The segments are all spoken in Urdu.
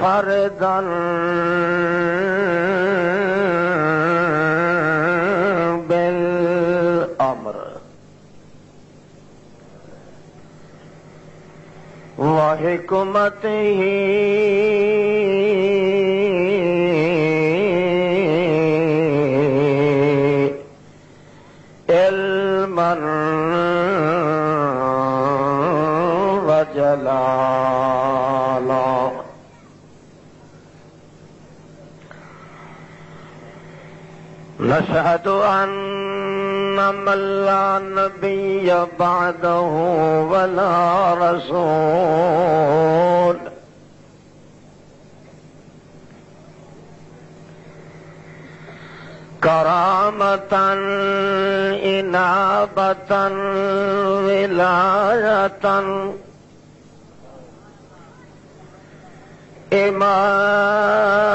فردا بالأمر وحكمته علما وجلالا نشهد أن من لا نبي بعده ولا رسول كرامة إنابة ولاية إماما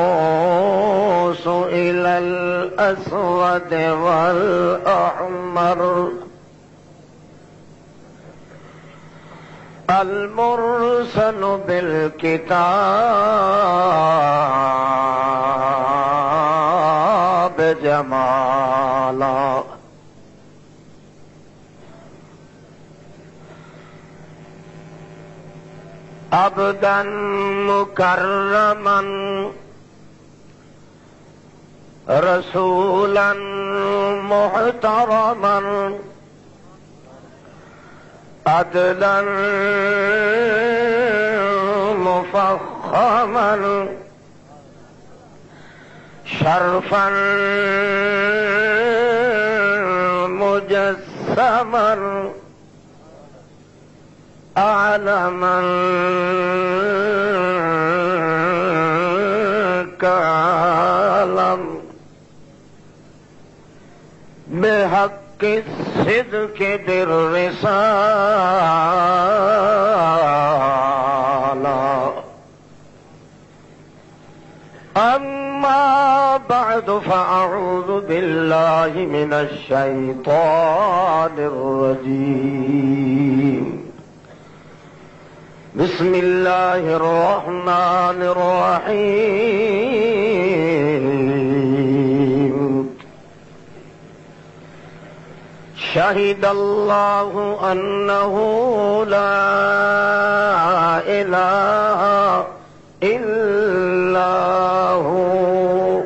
المبعوث إلى الأسود والأحمر المرسل بالكتاب جمالا عبدا مكرما رسولا محترما عدلا مفخما شرفا مجسما أعلما كعالم بحق الصدق بالرسالة أما بعد فأعوذ بالله من الشيطان الرجيم بسم الله الرحمن الرحيم شهد الله أنه لا إله إلا هو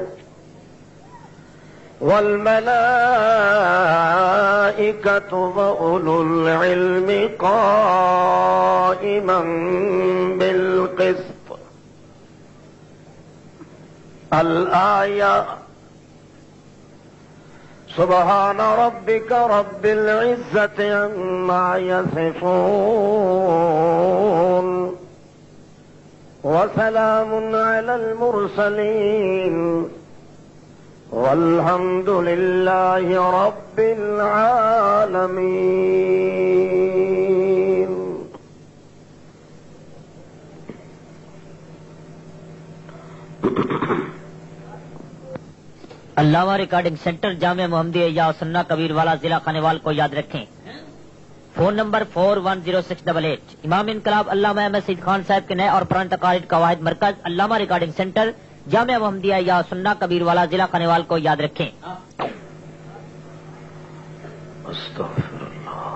والملائكة وأولو العلم قائما بالقسط الآية سبحان ربك رب العزة عما يصفون وسلام على المرسلين والحمد لله رب العالمين. علامہ ریکارڈنگ سینٹر جامعہ محمدیہ یا سنہ کبیر والا ضلع خانیوال کو یاد رکھیں. Phone number 410688. امام انقلاب علامہ احمد سعید خان صاحب کے نئے اور پرانے تقاریر کا واحد مرکز علامہ ریکارڈنگ سینٹر جامعہ محمدیہ یا سنہ کبیر والا ضلع خانیوال کو یاد رکھیں. استغفر اللہ.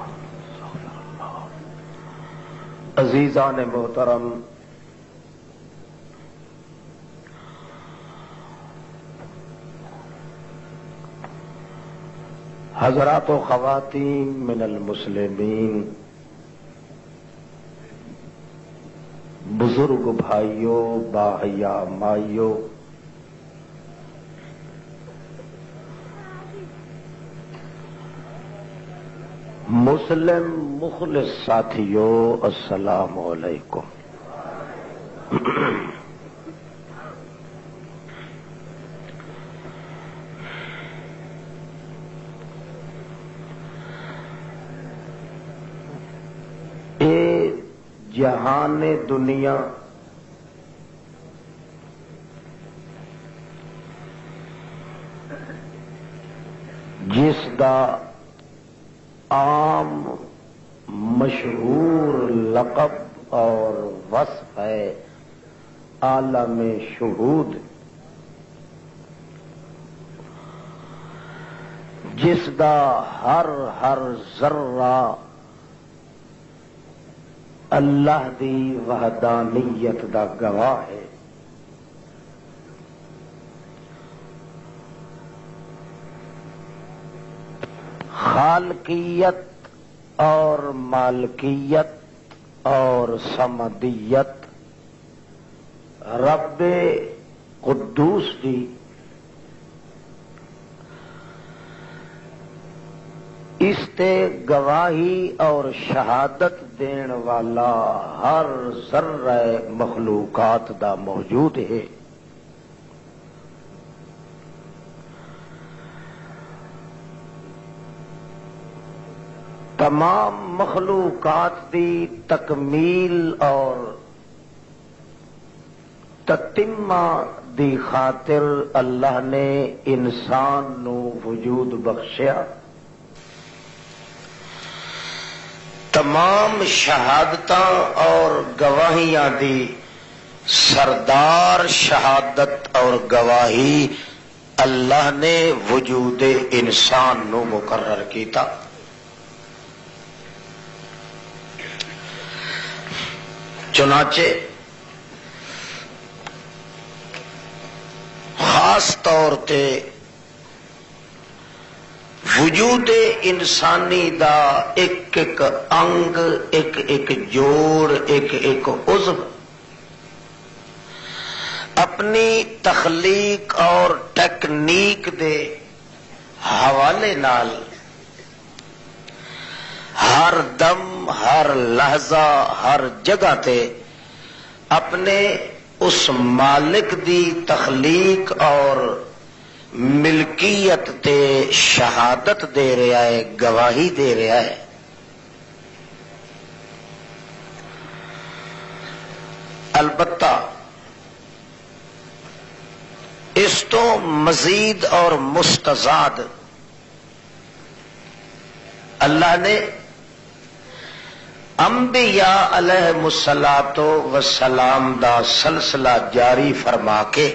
عزیزان محترم، حضرات و خواتین من المسلمین، بزرگ بھائیوں، باحیا مائیوں، مسلم مخلص ساتھیوں، السلام علیکم. جہان دنیا جس دا عام مشہور لقب اور وصف ہے عالم شہود، جس دا ہر ذرہ اللہ دی وحدانیت دا گواہ ہے۔ خالقیت اور مالکیت اور سمدیت رب قدوس دی اس تے گواہی اور شہادت دین والا ہر ذرہ مخلوقات دا موجود ہے۔ تمام مخلوقات دی تکمیل اور تتمہ دی خاطر اللہ نے انسان نو وجود بخشیا۔ تمام شہادتاں اور گواہیاں دی سردار شہادت اور گواہی اللہ نے وجود انسان نو مقرر کیتا۔ چنانچہ خاص طور تے وجود انسانی دا ایک ایک انگ، ایک ایک جوڑ، ایک ایک عضو اپنی تخلیق اور ٹیکنیک دے حوالے نال ہر دم، ہر لحظہ، ہر جگہ تے اپنے اس مالک دی تخلیق اور ملکیت تے شہادت دے رہا ہے، گواہی دے رہا ہے۔ البتہ اس تو مزید اور مستزاد اللہ نے انبیاء علیہ الصلاۃ والسلام دا سلسلہ جاری فرما کے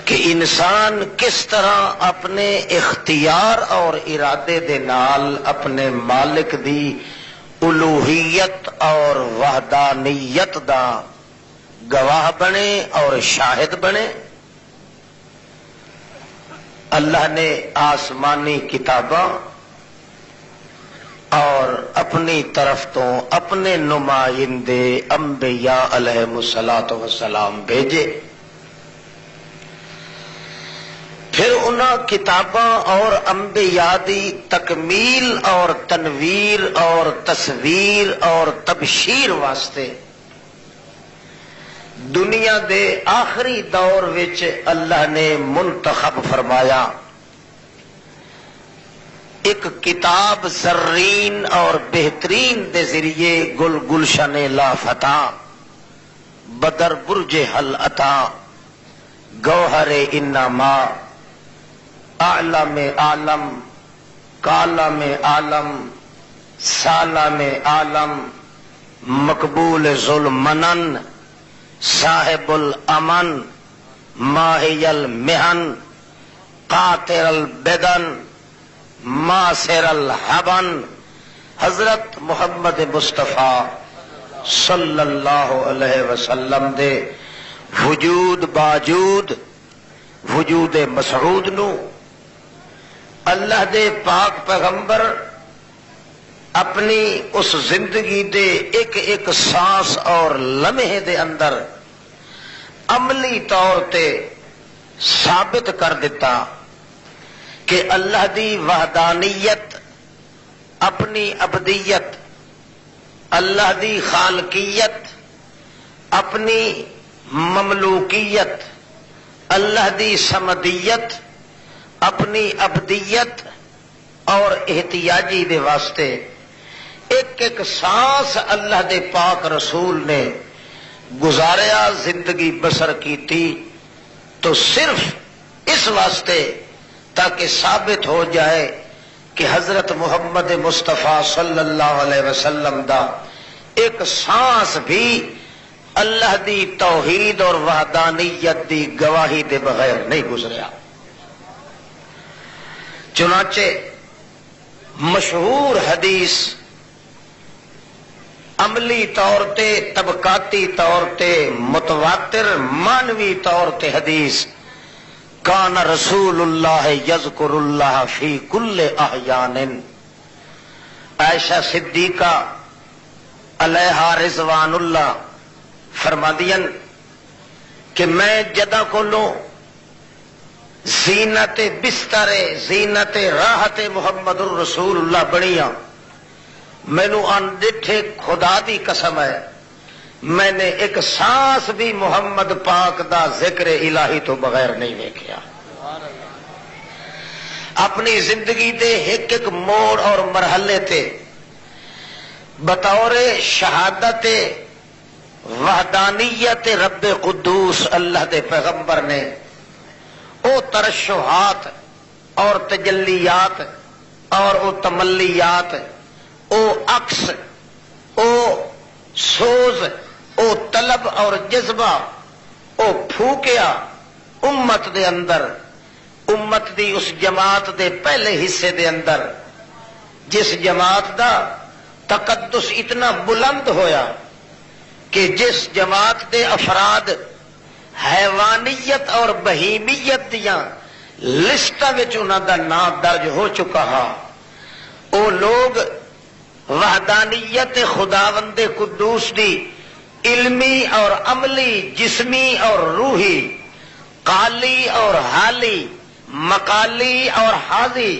کہ انسان کس طرح اپنے اختیار اور ارادے دے نال اپنے مالک دی الوہیت اور وحدانیت دا گواہ بنے اور شاہد بنے۔ اللہ نے آسمانی کتاباں اور اپنی طرف تو اپنے نمائندے انبیاء علیہ الصلاۃ والسلام بھیجے، پھر انہاں کتاباں اور انبیاء دی تکمیل اور تنویر اور تصویر اور تبشیر واسطے دنیا دے آخری دور وچ اللہ نے منتخب فرمایا ایک کتاب زرین اور بہترین دے ذریعے گل گلشن لافتہ بدر برج حل عطا گوہر انما عالم عالم کالم عالم سالم عالم مقبول ظلمنن صاحب الامن ماہی المحن قاطر البدن ماسر الحبن حضرت محمد مصطفیٰ صلی اللہ علیہ وسلم دے وجود باجود وجود مسعود نو اللہ دے پاک پیغمبر اپنی اس زندگی دے ایک ایک سانس اور لمحے دے اندر عملی طور تے ثابت کر دیتا کہ اللہ دی وحدانیت، اپنی ابدیت، اللہ دی خالقیت، اپنی مملوکیت، اللہ دی سمدیت، اپنی ابدیت اور احتیاجی دے واسطے ایک ایک سانس اللہ دے پاک رسول نے گزاریا، زندگی بسر کی تھی، تو صرف اس واسطے تاکہ ثابت ہو جائے کہ حضرت محمد مصطفیٰ صلی اللہ علیہ وسلم دا ایک سانس بھی اللہ دی توحید اور وحدانیت دی گواہی دے بغیر نہیں گزریا۔ چنانچہ مشہور حدیث عملی طور تے طبقاتی طور تے متواتر مانوی طور تے حدیث کان رسول اللہ یذکر اللہ فی کل احیان، عائشہ صدیقہ علیہا رضوان اللہ فرمادین کہ میں جدا کولوں زینت بستر زینت راحت محمد الرسول اللہ بنیا، مینو ان ڈٹھے خدا دی قسم ہے میں نے ایک سانس بھی محمد پاک دا ذکر الہی تو بغیر نہیں دیکھا۔ اپنی زندگی دے ایک ایک موڑ اور مرحلے تے بطور شہادت وحدانیت رب قدوس اللہ دے پیغمبر نے او ترشحات اور تجلیات اور او تملیات، او عکس، او سوز، او طلب اور جذبہ او پھوکیا امت دے اندر، امت دی اس جماعت دے پہلے حصے دے اندر جس جماعت دا تقدس اتنا بلند ہویا کہ جس جماعت دے افراد حیوانیت اور بہیمیت دیاں لسٹاں وچ انہاں دا نام درج ہو چکا ہا، او لوگ وحدانیت خداوند قدوس دی علمی اور عملی، جسمی اور روحی، قالی اور حالی، مقالی اور حاضی،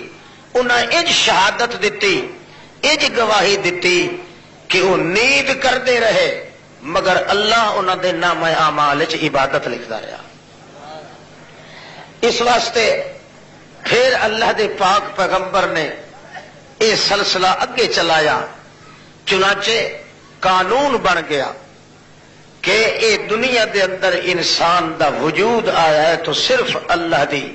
انہیں اج شہادت دیتی، اج گواہی دیتی کہ وہ نیند کردے رہے مگر اللہ انہوں دے نام اعمال وچ عبادت لکھدا رہا۔ اس واسطے پھر اللہ دے پاک پیغمبر نے یہ سلسلہ اگے چلایا، چنانچہ قانون بن گیا کہ اے دنیا دے اندر انسان دا وجود آیا ہے تو صرف اللہ دی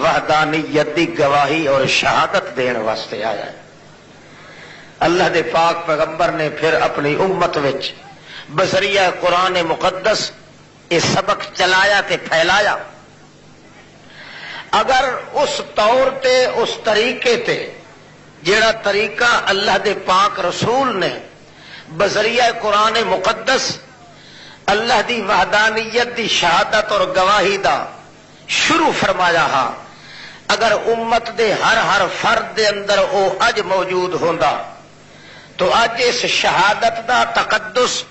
وحدانیت دی گواہی اور شہادت دین واسطے آیا ہے۔ اللہ دے پاک پیغمبر نے پھر اپنی امت وچ بذریعہ قرآن مقدس یہ سبق چلایا تے پھیلایا۔ اگر اس طور تے اس طریقے تے جیڑا طریقہ اللہ دے پاک رسول نے بذریعہ قرآن مقدس اللہ دی وحدانیت دی شہادت اور گواہی دا شروع فرمایا ہا، اگر امت دے ہر فرد دے اندر او اج موجود ہوندا تو اج اس شہادت دا تقدس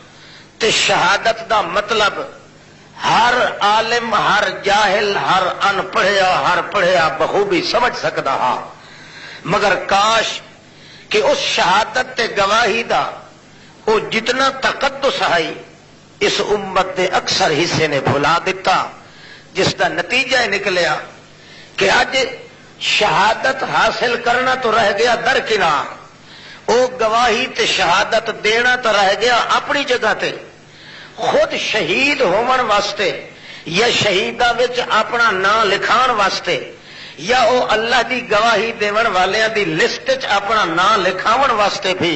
تے شہادت دا مطلب ہر عالم، ہر جاہل، ہر ان پڑھیا، ہر پڑھیا بخوبی سمجھ سکدا ہا، مگر کاش کہ اس شہادت تے گواہی دا او جتنا تقدس ہے اس امت دے اکثر حصے نے بھلا دیتا، جس دا نتیجہ نکلیا کہ اج شہادت حاصل کرنا تو رہ گیا درکنار، او گواہی تے شہادت دینا تو رہ گیا اپنی جگہ تے، خود شہید ہون واسطے یا شہیداں وچ اپنا نام لکھان واسطے یا او اللہ دی گواہی دیون والیاں دی لسٹ وچ اپنا نام لکھاون واسطے بھی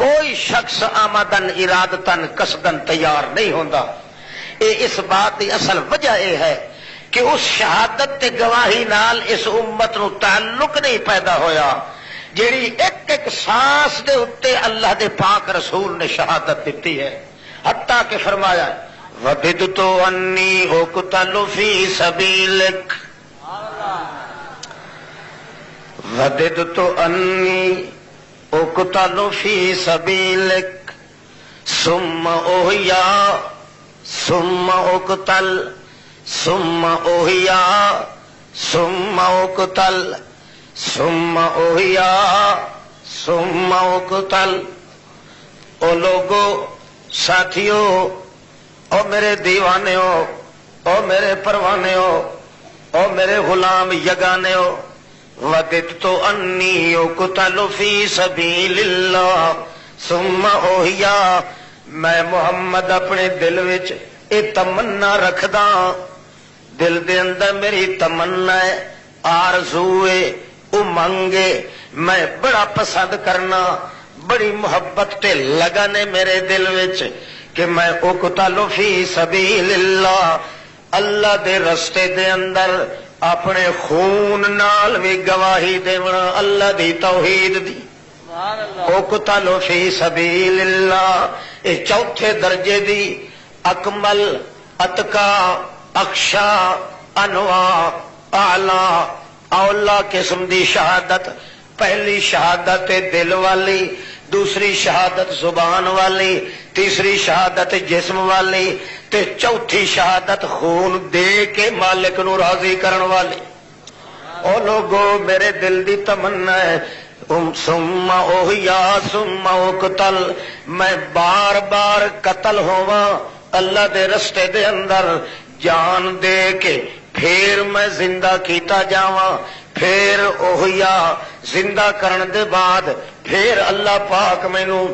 کوئی شخص آمدن ارادتن قصدن تیار نہیں ہوندا۔ اس بات کی اصل وجہ یہ ہے کہ اس شہادت تے گواہی نال اس امت نو تعلق نہیں پیدا ہویا جیڑی ایک ایک سانس دے اتے اللہ دے پاک رسول نے شہادت دیتی ہے، حتیٰ کہ فرمایا وَدِدْتُ أَنِّي أُقْتَلُ فِي سَبِيلِكَ، وَدِدْتُ أَنِّي أُقْتَلُ فِي سَبِيلِكَ ثُمَّ أُحْيَا ثُمَّ أُقْتَلْ ثُمَّ أُحْيَا ثُمَّ أُقْتَلْ ثُمَّ أُحْيَا ثُمَّ أُقْتَلْ۔ او لوگو، ساتھیو، او میرے دیوانیو، او میرے پروانیو، او میرے غلام یگانیو، وَدِدْتُ أَنِّي أُقْتَلُ فِي سَبِيلِ اللَّهِ ثُمَّ أُحْيَا، میں محمد اپنے دل وچ اے تمنا رکھدا دل دے اندر میری تمنا ہے، آرزو ہے، امنگ ہے، میں بڑا پسند کرنا، بڑی محبت تے لگن ہے میرے دل وچ کہ میں اقتل فی سبیل اللہ، اللہ دے رستے دے اندر اپنے خون نال بھی گواہی دیونا اللہ دی توحید دی۔ اقتل فی سبیل اللہ، یہ چوتھے درجے دی اکمل، اتقا، اخشا، انواع، اعلی، اولا قسم دی شہادت۔ پہلی شہادت دل والی، دوسری شہادت زبان والی، تیسری شہادت جسم والی، تے چوتھی شہادت خون دے کے مالک نو راضی کرن والی۔ او لوگو میرے دل دی تمنا ہے ثم اوہیا ثم اقتل، میں بار بار قتل ہوواں اللہ دے رستے دے اندر جان دے کے، پھر میں زندہ کیتا جاواں، پھر اوہیا زندہ کرن دے بعد پھر اللہ پاک مینوں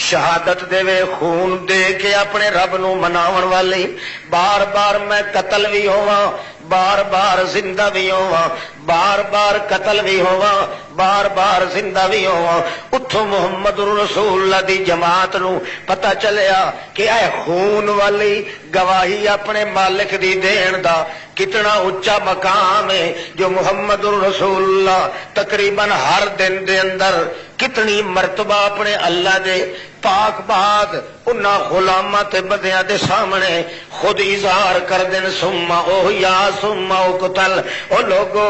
شہادت دے خون دے کے اپنے رب نو مناون والی۔ بار بار میں قتل بھی ہوواں، بار بار زندہ بھی ہوواں، بار بار قتل بھی ہوواں، بار بار زندہ بھی ہوواں۔ اتھوں محمد رسول اللہ دی جماعت نو پتہ چلیا کہ اے خون والی گواہی اپنے مالک دی دین دا کتنا اونچا مقام ہے، جو محمد رسول اللہ تقریباً ہر دن دے اندر کتنی مرتبہ اپنے اللہ دے پاک بعد انہاں غلاماں تے بدیاں دے سامنے خود اظہار کر دین ثم اوہیا ثم اقتل۔ او لوگو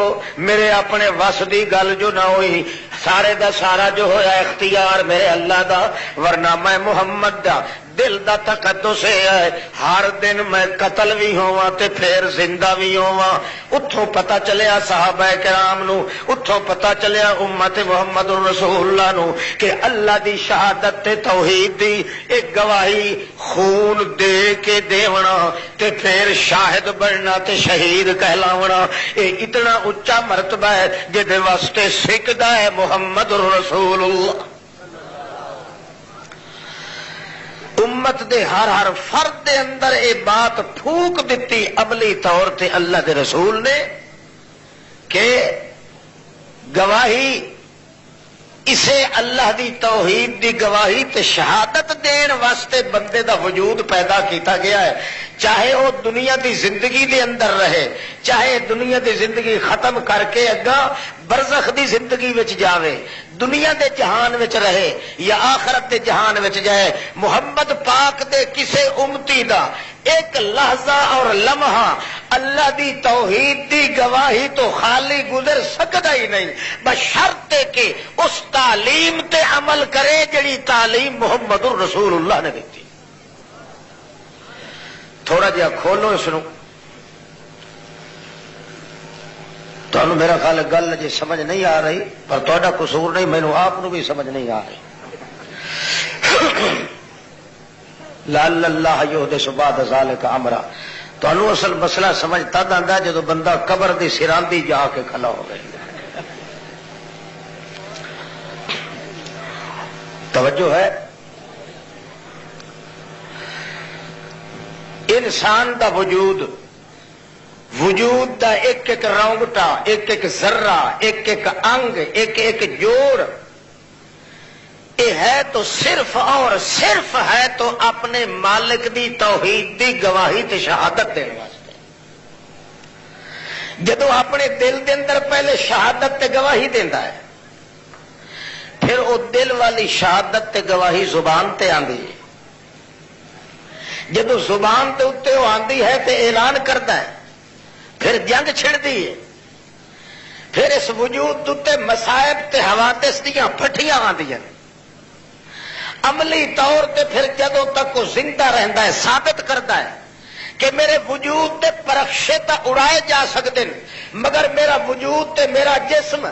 میرے اپنے وس دی گل جو نہ ہوئی، سارے دا سارا جو ہویا اختیار میرے اللہ دا، ورنہ میں محمد دا دل دا تقدس ہے، ہر دن میں قتل بھی ہوا تے پھر زندہ بھی ہوا۔ اتھوں پتہ چلیا صحابہ کرام نو، اتھوں پتہ چلیا امت محمد رسول اللہ نو کہ اللہ دی شہادت تے توحید دی ایک گواہی خون دے کے دیونا تے پھر شاہد بننا تے شہید کہلاونا، اے اتنا اونچا مرتبہ ہے جدے واسطے سکدا ہے محمد رسول اللہ۔ امت دے ہر ہر فرد دے اندر اے بات پھونک دیتی عملی طور تے اللہ دے رسول نے کہ گواہی اسے اللہ دی توحید دی گواہی تے شہادت دین واسطے بندے دا وجود پیدا کیتا گیا ہے، چاہے وہ دنیا دی زندگی دے اندر رہے، چاہے دنیا دی زندگی ختم کر کے اگا برزخ دی زندگی وچ جاوے، دنیا دے جہان وچ رہے یا آخرت دے جہان وچ جائے، محمد پاک دے کسے امتی دا ایک لحظہ اور لمحہ اللہ دی توحید دی گواہی تو خالی گزر سکتا ہی نہیں، بشرط کہ اس تعلیم تے عمل کرے جڑی تعلیم محمد الرسول اللہ نے دیتی۔ تھوڑا جہا کھولو اس نو، تو میرا خیال گل جی سمجھ نہیں آ رہی، پر تہاڈا قصور نہیں، مینوں آپ نو بھی سمجھ نہیں آ رہی۔ لعل اللہ یحدث بعد ذلک امرا، تانوں اصل مسئلہ سمجھ تد آندا جدو بندہ قبر دی سراندی جا کے کھڑا ہو گیا۔ توجہ ہے؟ انسان دا وجود دا ایک ایک رونگٹا، ایک ایک ذرہ، ایک ایک انگ، ایک ایک جوڑ، یہ ہے تو صرف اور صرف ہے تو اپنے مالک دی توحید دی گواہی تے شہادت دین واسطے۔ جدو اپنے دل دے اندر پہلے شہادت تے گواہی دیندا ہے، پھر وہ دل والی شہادت تے گواہی زبان تے آندی ہے۔ جدو زبان تے اتے وہ آندی ہے تے اعلان کرتا ہے، پھر جنگ چھڑتی ہے، پھر اس وجود تے مصائب تے حوادث دیاں پھٹیاں آندیاں۔ عملی طور تے پھر جدوں تک وہ زندہ رہندا ہے ثابت کرتا ہے کہ میرے وجود تے پرخشے تا اڑائے جا سکتے ہیں، مگر میرا وجود تے میرا جسم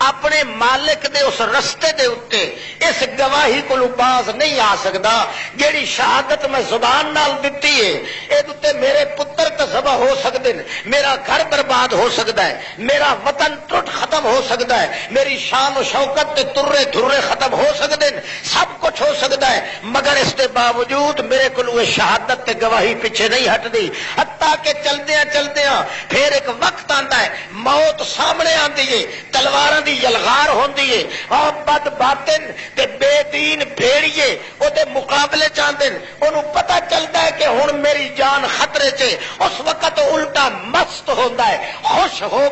اپنے مالک دے اس رستے دے اتے اس گواہی کو باز نہیں آ سکتا جیڑی شہادت میں زبان نال دتی ہے۔ اے تے میرے پتر تذبح ہو سکتے ہیں، میرا گھر برباد ہو سکتا ہے، میرا وطن ٹوٹ ختم ہو سکتا ہے، میری شان و شوکت تے ترے تھرے ختم ہو سکتے ہیں، سب کچھ ہو سکتا ہے، مگر اس کے باوجود میرے کو شہادت تے گواہی پیچھے نہیں ہٹتی۔ جاندی، حتیٰ کہ چلدیاں چلدیاں پھر ایک وقت آندا ہے موت سامنے آندی ہے، تلواراں دی یلغار ہوندی ہے، اور بد باطن تے بے دین بھیڑیے او دے مقابلے چاندے، انہوں پتہ چلتا ہے کہ ہن میری جان خطرے چ، اس وقت الٹا مست ہوتا ہے، خوش ہو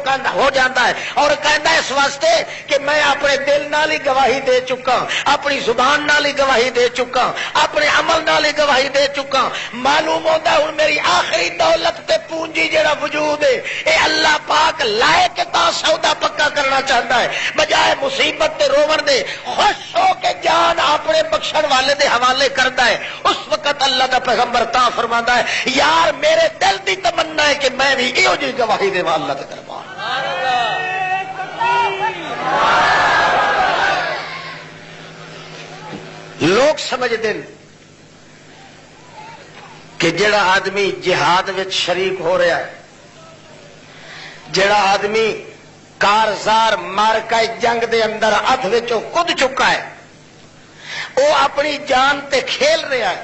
جاتا ہے اور کہتا ہے اس واسطے کہ میں اپنے دل نال ہی گواہی دے چکا، اپنی زبان نال ہی گواہی دے چکا، اپنے عمل نال ہی گواہی دے چکا، معلوم ہوتا ہے ہن میری آخری دولت تے پونجی جڑا وجود ہے اے اللہ پاک لائے کے تا سودا پکا کرنا چاہتا ہے، بجائے مصیبت تے روون دے خوش ہو کے جان اپنے بخشن والے دے حوالے کرتا ہے۔ اس وقت اللہ دا پیغمبر تا فرماتا ہے یار میرے دل دی تمنا ہے کہ میں بھی ایو جی گواہی دے اللہ دے دربار۔ لوگ سمجھتے ہیں کہ جڑا آدمی جہاد وچ شریک ہو رہا ہے، جڑا آدمی کارزار مارکا جنگ دے اندر ہاتھ وچوں کود چکا ہے، وہ اپنی جان تے کھیل رہا ہے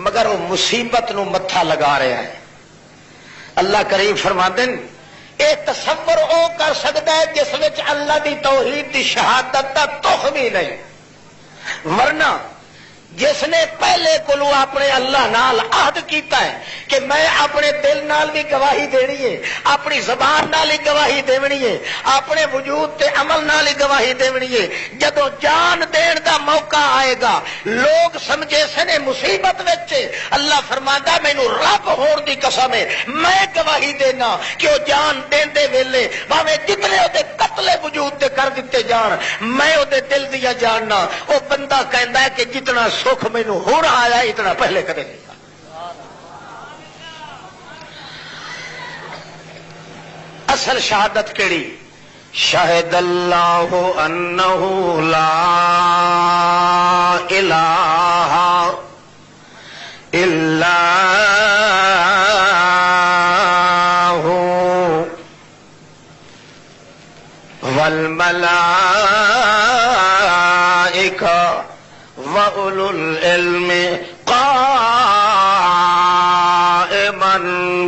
مگر وہ مصیبت نو متھا لگا رہا ہے۔ اللہ کریم فرماندے ہیں اے تصور او کر سکتا ہے جس وچ اللہ دی توحید دی شہادت دا تخم ہی نہیں، ورنہ جس نے پہلے کلو اپنے اللہ نال عہد کیتا ہے کہ میں اپنے دل نال بھی گواہی دینی ہے، اپنی زبان نال ہی گواہی دینی ہے، اپنے وجود تے عمل نال ہی گواہی دینی ہے، جدوں جان دین دا موقع آئے گا لوگ سمجھے سنے مصیبت وچ، اللہ فرماندا مینوں رب ہون دی قسم ہے میں گواہی دینا کہ وہ جان دین دے ویلے بھاویں جتنے وہ قتل وجود تے کر دیتے جان میں وہ دل دیا جاننا، وہ بندہ کہندا ہے کہ جتنا سکھ مینوں ہو رہا ہے اتنا پہلے کدے نہیں تھا۔ اصل شہادت کیڑی؟ شہد اللہ انہ لا الہ الا ہو والملائکہ وَأُولُو الْعِلْمِ قَائِمًا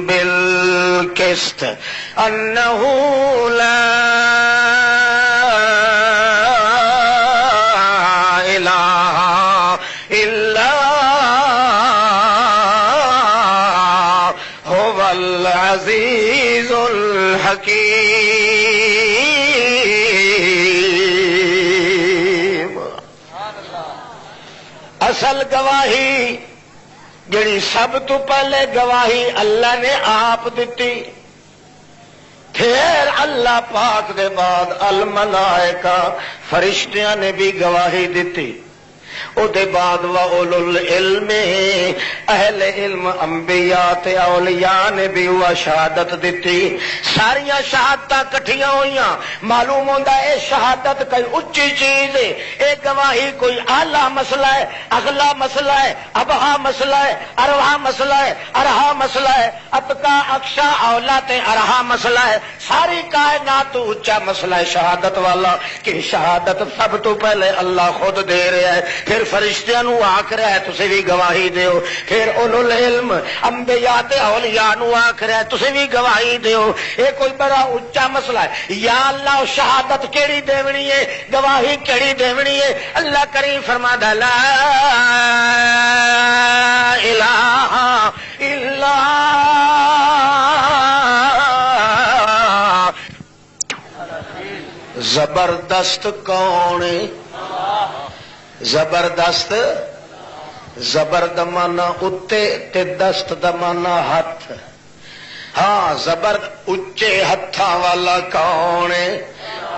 بِالْقِسْطِ أَنَّهُ لَا إِلَٰهَ إِلَّا هُوَ الْعَزِيزُ الْحَكِيمُ۔ اصل گواہی جڑی سب تو پہلے گواہی اللہ نے آپ دیتی، پھر اللہ پاک دے بعد الملائکہ فرشتیاں نے بھی گواہی دیتی، او دے بعد وَأُولُو الْعِلْمِ اہل علم انبیاء تے اولیاء نے بھی وہ شہادت دیتی، ساریاں شہادتاں کٹھیاں ہوئیاں، معلوم ہوتا ہے اے شہادت کوئی اچھی چیز ہے، اے گواہی کوئی اعلیٰ مسئلہ ہے، اغلا مسئلہ ہے، ابہا مسئلہ ہے، اروا مسئلہ ہے، ارہا مسئلہ ہے، اتقا اکشا اولا تے ارہا مسئلہ ہے، ساری کائنات تو اچھا مسئلہ ہے شہادت والا، کہ شہادت سب تو پہلے اللہ خود دے رہا ہے، پھر فرشتیاں نو آکھ رہا ہے تسی بھی گواہی دیو، پھر اولو العلم انبیاء تے اولیاء نو آکھ رہا ہے تسی بھی گواہی دیو، یہ کوئی بڑا اونچا مسئلہ ہے۔ یا اللہ شہادت کیڑی دیونی ہے، گواہی کیڑی دیونی ہے؟ اللہ کریم فرماتا لا الہ الا زبردست کون؟ زبردست، زبر دمانا اتے تے دست دمانا ہاتھ، ہاں زبر اچے ہتھاں والا کون ہے؟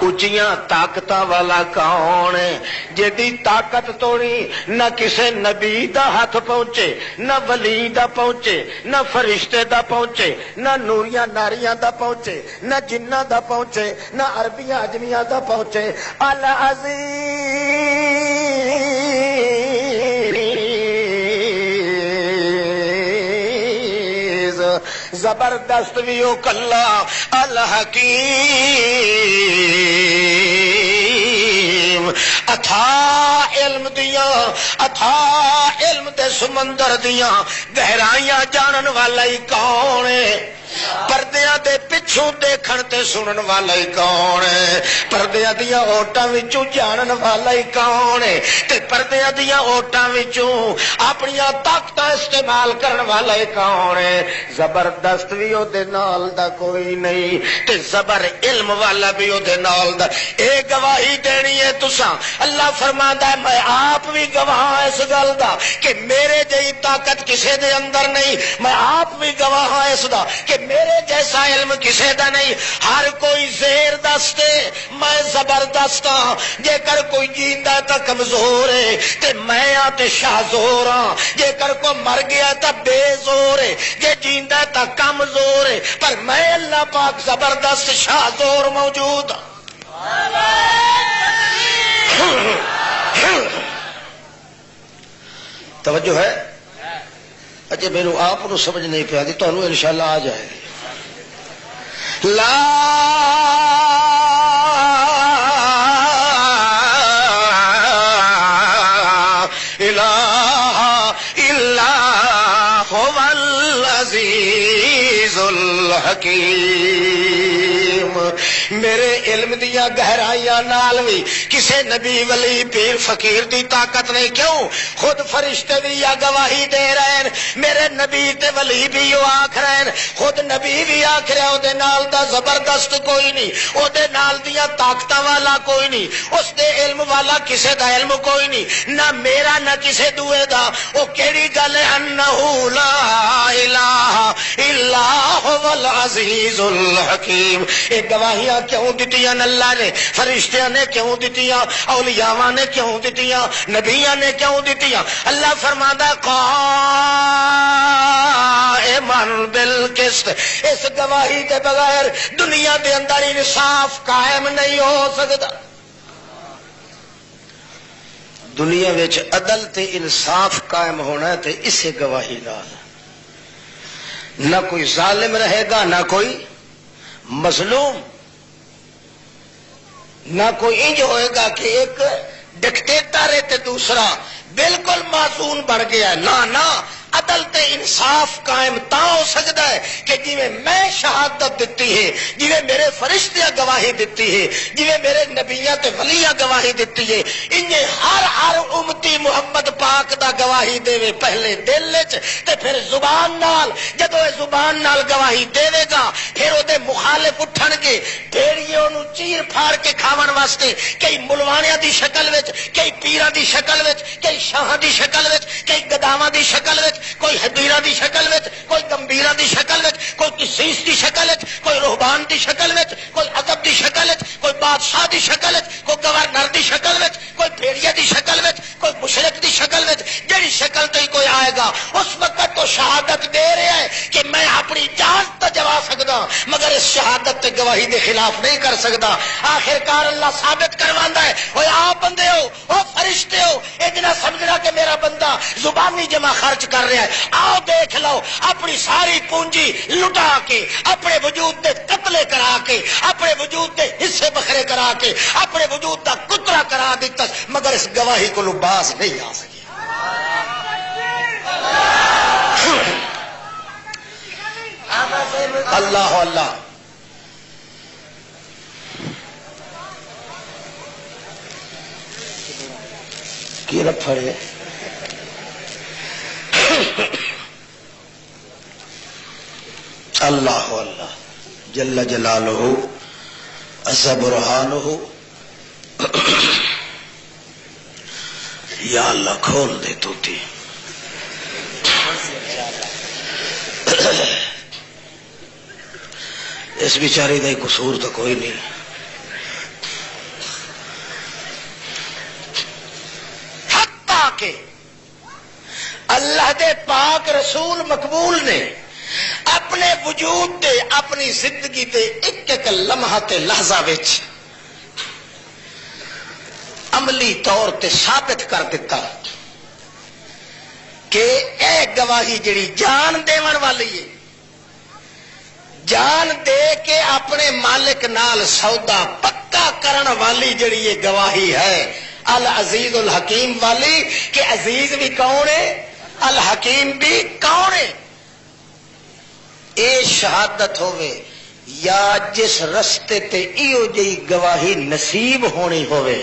اچیاں طاقتاں والا کون ہے؟ جدی طاقت توڑی نہ کسے نبی دا ہاتھ پہنچے، نہ ولی دا پہنچے، نہ فرشتے دا پہنچے، نہ نوریاں ناریاں دا پہنچے، نہ جنہ دا پہنچے، نہ عربیاں اجمیاں دا پہنچے۔ العزیز زبردست بھی او کلا الحکیم، اتھا علم دیاں، اتھا علم علم دے سمندر دیاں گہرائیاں جانن والا ہی کون ہے؟ پردیاں دے پچھوں دیکھن تے سنن والا ہی کون ہے؟ پردیاں دیاں اوٹاں وچوں جانن والا ہی کون ہے؟ تے پردیاں دیاں اوٹاں وچوں اپنیاں طاقتاں استعمال کرن والا ہی کون ہے؟ زبردست بھی او دے نال دا کوئی نہیں تے زبر علم والا بھی او دے نال دا. اے گواہی دینی ہے تساں. اللہ فرماندا ہے میں آپ بھی گواہ اس گل دا کہ میرے جئی طاقت کسے دے اندر نہیں. میں آپ بھی گواہ ہاں اس دا کہ میرے جیسا علم کسے دا نہیں. ہر کوئی زیر دست ہے میں زبردست ہاں. جے کر کوئی جیندا ہے تا کمزور ہے تے میں آ تے شاہ زور ہاں. جے کر کو مر گیا تا بے زور ہے. جے جیندا ہے تا کمزور ہے. پر میں اللہ پاک زبردست شاہ زور موجود ہاں. توجہ ہے؟ اچھا میرے آپ کو سمجھ نہیں پیا دی تو انشاءاللہ آ جائے گی. لا الہ الا هو العزیز الحکیم. میرے علم دیا گہرائیاں نال بھی کسے نبی ولی پیر فقیر دی طاقت نہیں. کیوں؟ خود فرشتے بھی یا گواہی دے رہے ہیں. میرے نبی تے ولی بھی وہ آکھ رہے ہیں. خود نبی بھی آکھ رہے او دے نال دا زبردست کوئی نہیں. او دے نال دیا طاقتاں والا کوئی نہیں. اس دے علم والا کسے دا علم کوئی نہیں. نہ میرا نہ کسے دوے دا. او کیڑی گل ہے؟ انہو لا الہ الا هو العزیز الحکیم. یہ گواہیاں کیوں دتیاں اللہ نے؟ فرشتیاں نے کیوں دتیاں؟ اولیاء نے کیوں دتیاں؟ نبیاں نے کیوں دتیاں؟ اللہ فرماتا قائما بالقسط. اس گواہی کے بغیر دنیا کے اندر انصاف قائم نہیں ہو سکتا. دنیا وچ عدل تے انصاف قائم ہونا ہے تے اسے گواہی نال. نہ کوئی ظالم رہے گا نہ کوئی مظلوم. نہ کوئی انج ہوئے گا کہ ایک ڈکٹیٹر ہے تے دوسرا بالکل معصوم بن گیا. نہ عدل تے انصاف قائم تا ہو سکتا ہے کہ جویں میں شہادت دیتی ہے, جویں میرے فرشتیاں گواہی دیتی ہے, جویں میرے نبیاں تے ولیاں گواہی دیتی ہے, انجے ہر امتی محمد پاک دا گواہی دے پہلے دل وچ تے پھر زبان نال. جدوں اے زبان نال گواہی دے گا پھر او دے مخالف اٹھن گے, بھیڑیے اونوں چیر پھاڑ کے کھاون واسطے, کئی ملوانیاں دی شکل وچ, کئی پیراں دی شکل وچ, کئی شاہاں دی شکل وچ, کئی گداواں دی شکل وچ, کوئی حدیرہ دی شکل وچ, کوئی گمبیرہ دی شکل وچ, کوئی قسیس دی شکل وچ, کوئی روحبان دی شکل وچ, کوئی ادب دی شکل وچ, کوئی بادشاہ دی شکل وچ, کوئی گورنر دی شکل وچ, کوئی بھیڑیے دی شکل وچ, کوئی مشرک دی شکل وچ. جڑی شکل تے کوئی آئے گا اس وقت تو شہادت دے رہا ہے کہ میں اپنی جان تجوا سکدا مگر اس شہادت تے گواہی دے خلاف نہیں کر سکدا. آخرکار اللہ ثابت کرواندا ہے, اوے آپ بندے ہو, او فرشتے ہو, اتنا سمجھنا کہ میرا بندہ زبانی جمع خرچ کر رہا ہے. آؤ دیکھ لو اپنی ساری پونجی لٹا کے, اپنے وجود دے قتلے کرا کے, اپنے وجود دے حصے بکھرے کرا کے, اپنے وجود دا کترا کرا دیتا مگر اس گواہی کو باز نہیں آ سکی. اللہ اللہ کی رفڑے اللہ اللہ جل جلالہ عز برہانہ. یا اللہ کھول دے توتی. اس بیچاری کا قصور تو کوئی نہیں. حتیٰ کہ اللہ دے پاک رسول مقبول نے اپنے وجود تے اپنی زندگی تے ایک ایک لمحہ تے لحظہ وچ عملی طور تے ثابت کر دیتا کہ اے گواہی جڑی جان دیون والی ہے, جان دے کے اپنے مالک نال سودا پکا کرن والی جڑی یہ گواہی ہے العزیز الحکیم والی, کہ عزیز بھی کون ہے الحکیم بھی کون ہے؟ اے شہادت ہوئے یا جس رستے تے ایو جی گواہی نصیب ہونی ہوئے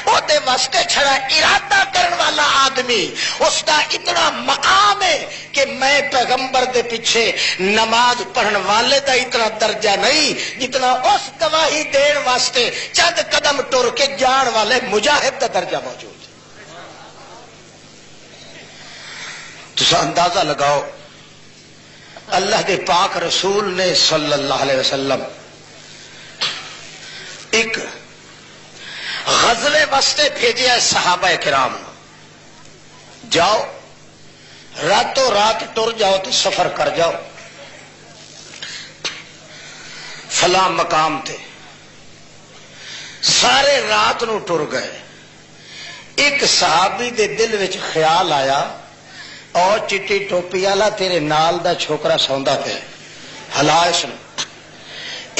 او دے واسطے چھڑا ارادہ کرن والا آدمی اس دا اتنا مقام ہے کہ میں پیغمبر دے پیچھے نماز پڑھن والے دا اتنا درجہ نہیں جتنا اس گواہی دین واسطے چند قدم ٹر کے جان والے مجاہد دا درجہ موجود ہے۔ تسا اندازہ لگاؤ اللہ کے پاک رسول نے صلی اللہ علیہ وسلم ایک غزوے واسطے بھیجیا صحابہ کرام، جاؤ راتوں رات ٹر جاؤ تو سفر کر جاؤ فلاں مقام تے، سارے رات نو ٹر گئے۔ ایک صحابی دے دل وچ خیال آیا اور چٹی ٹوپی والا تیرے نال دا چھوکرا سوندا پیا، ہلا اس نو۔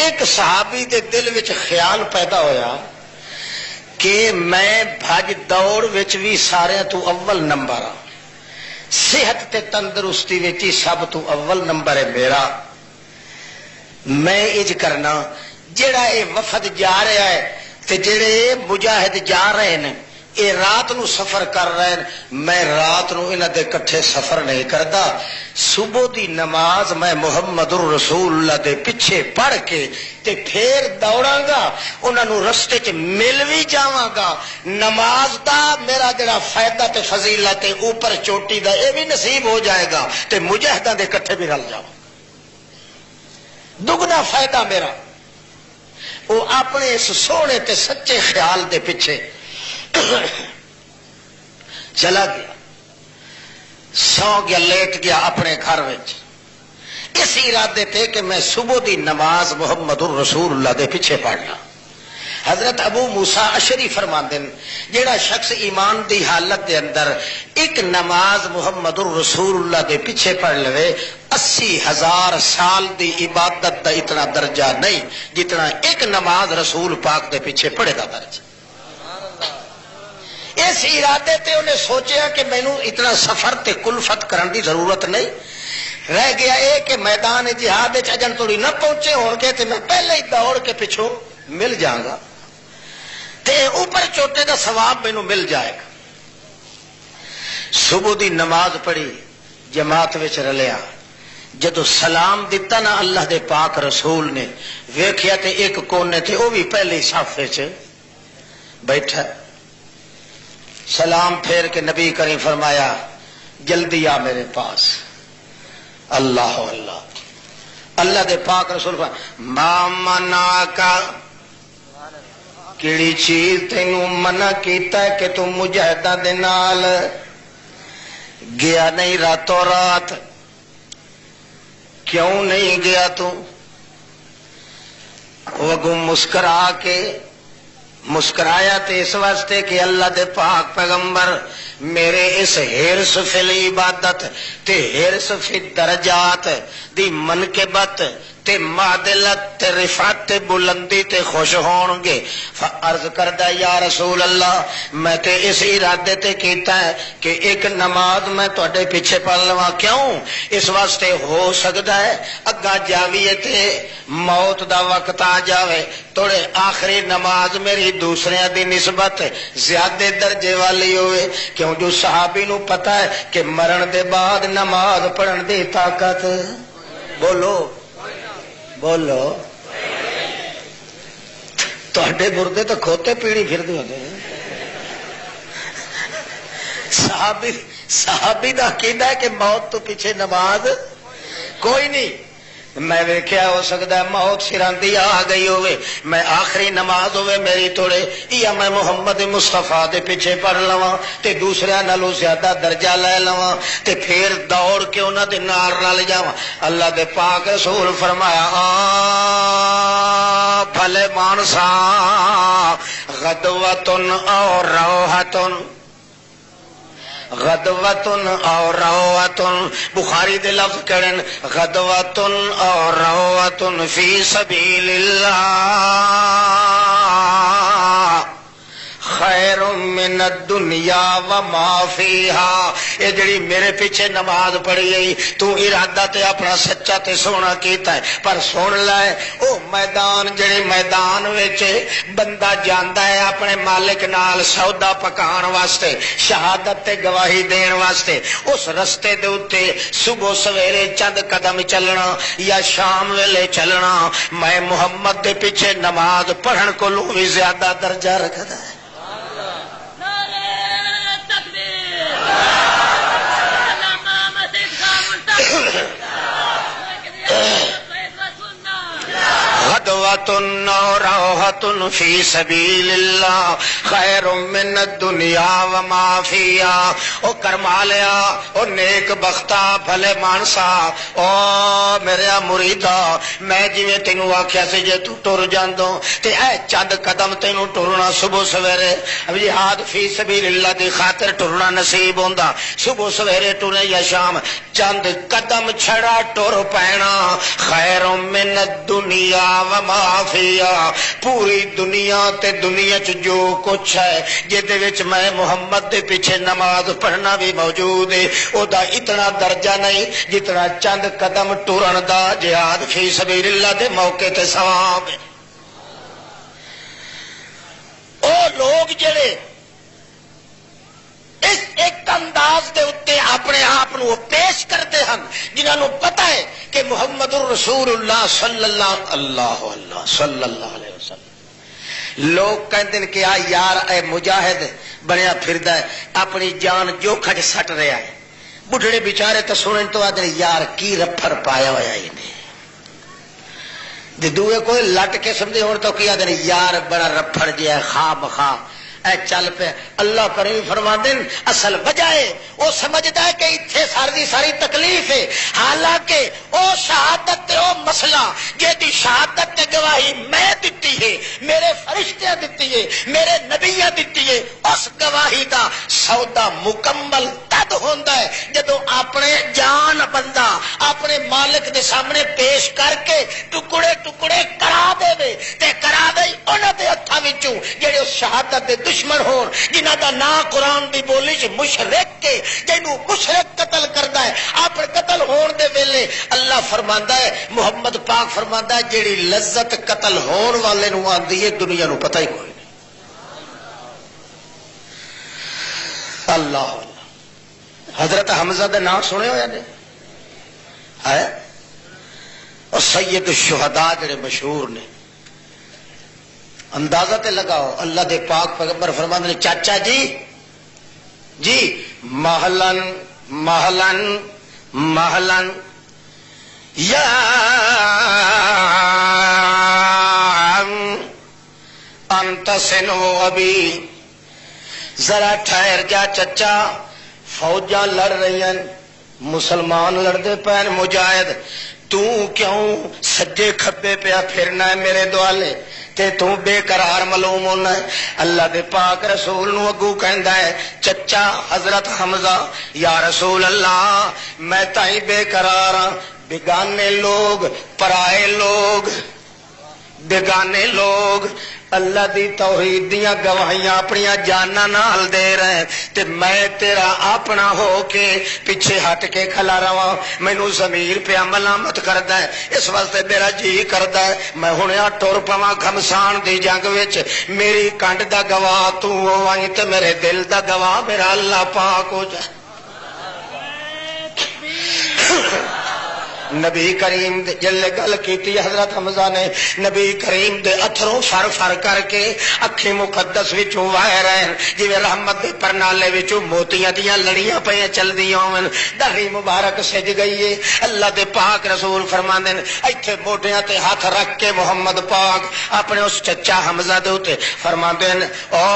ایک صحابی دے دل وچ خیال پیدا ہویا کہ میں بھج دوڑ وچ بھی سارے تو اول نمبر ہاں، صحت تے تندرستی وچ سب تو اول نمبر ہے میرا، میں اج کرنا جڑا اے وفد جا رہا ہے تے جڑے مجاہد جا رہے ہیں اے رات نو سفر کر رہے ہیں، میں رات نو انہاں دے کٹھے سفر نہیں کردا، صبح دی نماز میں محمد الرسول اللہ دے پیچھے پڑھ کے تے پھر دوڑاں گا، انہاں نو رستے چ مل بھی جاواں گا، نماز دا میرا جڑا فائدہ تے فضیلت تے اوپر چوٹی دا اے بھی نصیب ہو جائے گا تے مجاہداں دے کٹھے بھی رل جاواں، دگنا فائدہ میرا۔ وہ اپنے اس سونے تے سچے خیال دے پیچھے چلا گیا، سو گیا، لیٹ گیا اپنے گھر وچ، اس ارادے تے کہ میں صبح دی نماز محمد الرسول اللہ دے پیچھے پڑھنا۔ حضرت ابو موسیٰ اشعری فرماندے ہیں جیڑا شخص ایمان دی حالت دے اندر ایک نماز محمد الرسول اللہ دے پیچھے پڑھ لے 80,000 سال دی عبادت دا اتنا درجہ نہیں جتنا ایک نماز رسول پاک دے پیچھے پڑھے دا درجہ۔ اس ارادے تے انہیں سوچیا کہ مینوں اتنا سفر تے کلفت کرن دی ضرورت نہیں، رہ گیا اے کہ میدان جہاد وچ اجن توڑی نہ پہنچے ہون گے تے میں پہلے ہی دوڑ کے پچھوں مل جاؤں گا تے اوپر چوٹے دا ثواب مینوں مل جائے گا۔ صبح دی نماز پڑھی، جماعت وچ رلیا، جدو سلام دیتا نا اللہ دے پاک رسول نے ویکھیا تے ایک کونے تے او بھی پہلے صف وچ بیٹھا، سلام پھیر کے نبی کریم فرمایا جلدی آ میرے پاس۔ اللہ اللہ اللہ دے پاک رسول فرمایا ما منع کا، کیڑی چیز تینوں منع کیتا ہے کہ تم مجاہداں دے نال گیا نہیں راتوں رات؟ کیوں نہیں گیا تو؟ وہ مسکرا کے مسکرایا تے اس واسطے کہ اللہ دے پاک پیغمبر میرے اس حرص فی العبادت تے حرص فی درجات دی منقبت تے معدلت تے رفعت تے بلندی تے خوش ہون گے۔ فعرض کردہ یا رسول اللہ میں تے اس ارادے تے کیتا ہے کہ ایک نماز میں تواڈے پیچھے پڑھ لواں، کیوں؟ اس واسطے ہو سکتا ہے اگا جاویے تے موت دا وقت آ جاوے، توڑے آخری نماز میری دوسرے دی نسبت زیادہ درجے والی ہوئے، کیوں جو صحابی نو پتا ہے کہ مرن دے بعد نماز پڑھن دی طاقت، بولو بولو، تواڈے مردے تو کھوتے پیڑی پھردے ہوندے ہیں۔ صحابی دا عقیدہ ہے کہ موت تو پیچھے نماز کوئی نہیں۔ میں ویکھیا ہو سکتا ہے موت سراندی آ گئی ہوئے، میں آخری نماز ہوئے میری توڑے یا میں محمد مصطفیٰ دے پیچھے پڑھ لواں تے دوسرے نالوں زیادہ درجہ لے لواں تے پھر دوڑ کے انہاں دے نال رل جاواں۔ اللہ دے پاک رسول فرمایا بھلے مانسا غدوۃن اور روحتن، غدوۃن اور روحتن، بخاری دے لفظ کرن غدوۃن اور روحتن فی سبیل اللہ، خیر من الدنیا وما فیہا. یہ جڑی میرے پیچھے نماز پڑھی گئی تو ارادہ تے اپنا سچا تے سونا کیتا ہے، پر سن لے او میدان جڑے میدان وچ بندہ جاندا ہے اپنے مالک نال سودا پکان واسطے، شہادت تے گواہی دین واسطے، اس رستے دے اوتے صبح سویرے چند قدم چلنا یا شام ویلے چلنا، میں محمد دے پیچھے نماز پڑھن کولوں بھی زیادہ درجہ رکھدا ہے. غدوۃ وروحۃ فی سبیل اللہ خیر من الدنیا وما فیہا. او کرما لیا او نیک بختا بھلے مانسا او میرے مریدا، میں جویں تینوں آکھیا سی جے تو ٹر جاندوں تے اے چند قدم تینوں ٹرنا صبح سویرے جہاد فی سبیل اللہ دی خاطر ٹرنا نصیب ہوندا، صبح سویرے ٹرے یا شام چند قدم چھڑا ٹر پینا خیر من الدنیا وما فیہا. پوری دنیا تے دنیا چ جو کچھ ہے جہدے وچ میں محمد دے پیچھے نماز پڑھنا بھی موجود ہے، او دا اتنا درجہ نہیں جتنا چند قدم ٹرن دا جہاد فی سبیل اللہ دے موقع تے ثواب ہے. او لوگ جڑے اس ایک انداز دے اتے اپنے آپ پیش کرتے ہیں جنہوں نے پتہ ہے کہ محمد الرسول اللہ صلی اللہ علیہ وسلم. لوگ کہتے ہیں کہ یار اے مجاہد بنیا پھردا ہے اپنی جان جوکھا چ سٹ رہا ہے، بڈھڑے بیچارے تو سنن تو آدھے یار کی رفر پایا ہوا انہیں، دوے کوئی لٹ کے سمجھے ہو تو کی آدھے یار بڑا رفر جہا ہے خواہ مخواہ اے چل پہ. اللہ کریم فرما دین اصل وجہ ہے وہ سمجھتا ہے کہ اتنے ساری ساری تکلیف ہے، حالانکہ او شہادت او مسئلہ جی شہادت تے گواہی میں دیتی ہے، میرے فرشتے دیتی ہے، میرے نبیاں دیتی ہے، اس گواہی دا سودا مکمل تد ہوندا ہے جدو اپنے جان بندہ اپنے مالک دے سامنے پیش کر کے ٹکڑے ٹکڑے کرا دے تے کرا دے انہاں دے ہتھاں وچوں جڑے اس شہادت دے دشمن ہون، جنہاں دا نام قرآن دی بولی چ مشرک کے جنوں مشرک قتل کردا ہے اپنے قتل ہون دے ویلے اللہ فرماندا ہے، محمد پاک فرماندا ہے جیڑی لذت قتل ہون والے نوں آندی ہے دنیا نوں پتہ ہی کوئی نہیں. اللہ حضرت حمزہ دے نام سنے ہوئے نے ہے، اور سید الشہداء جڑے مشہور نے. اندازہ تے لگاؤ اللہ دے پاک پیغمبر فرماندے نے چاچا جی محلن محلن محلن یا انت سنو ابھی، ذرا ٹھہر جا چچا، فوجاں لڑ رہی ہیں، مسلمان لڑتے پے مجاہد، تو کیوں سجے کھبے پیا پھرنا ہے میرے دوالے تے تو بے قرار معلوم ہونا ہے. اللہ دے پاک رسول نو اگو کہندا ہے چچا حضرت حمزہ یا رسول اللہ میں تائیں بے قرار ہاں، بیگانے لوگ پرائے لوگ بیگانے لوگ اللہ دی توحید دیاں گواہیاں اپنی جاناں نال دے رہے تے میں تیرا اپنا ہو کے پیچھے ہٹ کے کھلا رواں، مینوں ضمیر پہ ملامت کردا ہے، اس واسطے میرا جی کردا ہے میں ہنیا ٹر پواں گھمسان دی جنگ وچ، میری کنڈ دا گواہ تو ہوویں تے میرے دل دا گواہ میرا اللہ پاک ہو جائے. نبی کریم جلے گل کیتی حضرت حمزہ نے، نبی کریم دے اتھروں فر فر کر کے اکھی مقدس وچوں وہے رہن جویں رحمت دے پرنالے وچوں موتیاں دیاں لڑیاں پیاں چلدیاں ہون، دہری مبارک سج گئی ہے. اللہ دے پاک رسول فرماندے نے ایتھے موڈیاں تے ہاتھ رکھ کے محمد پاک اپنے اس چچا حمزہ دے اوتے فرماندے نے او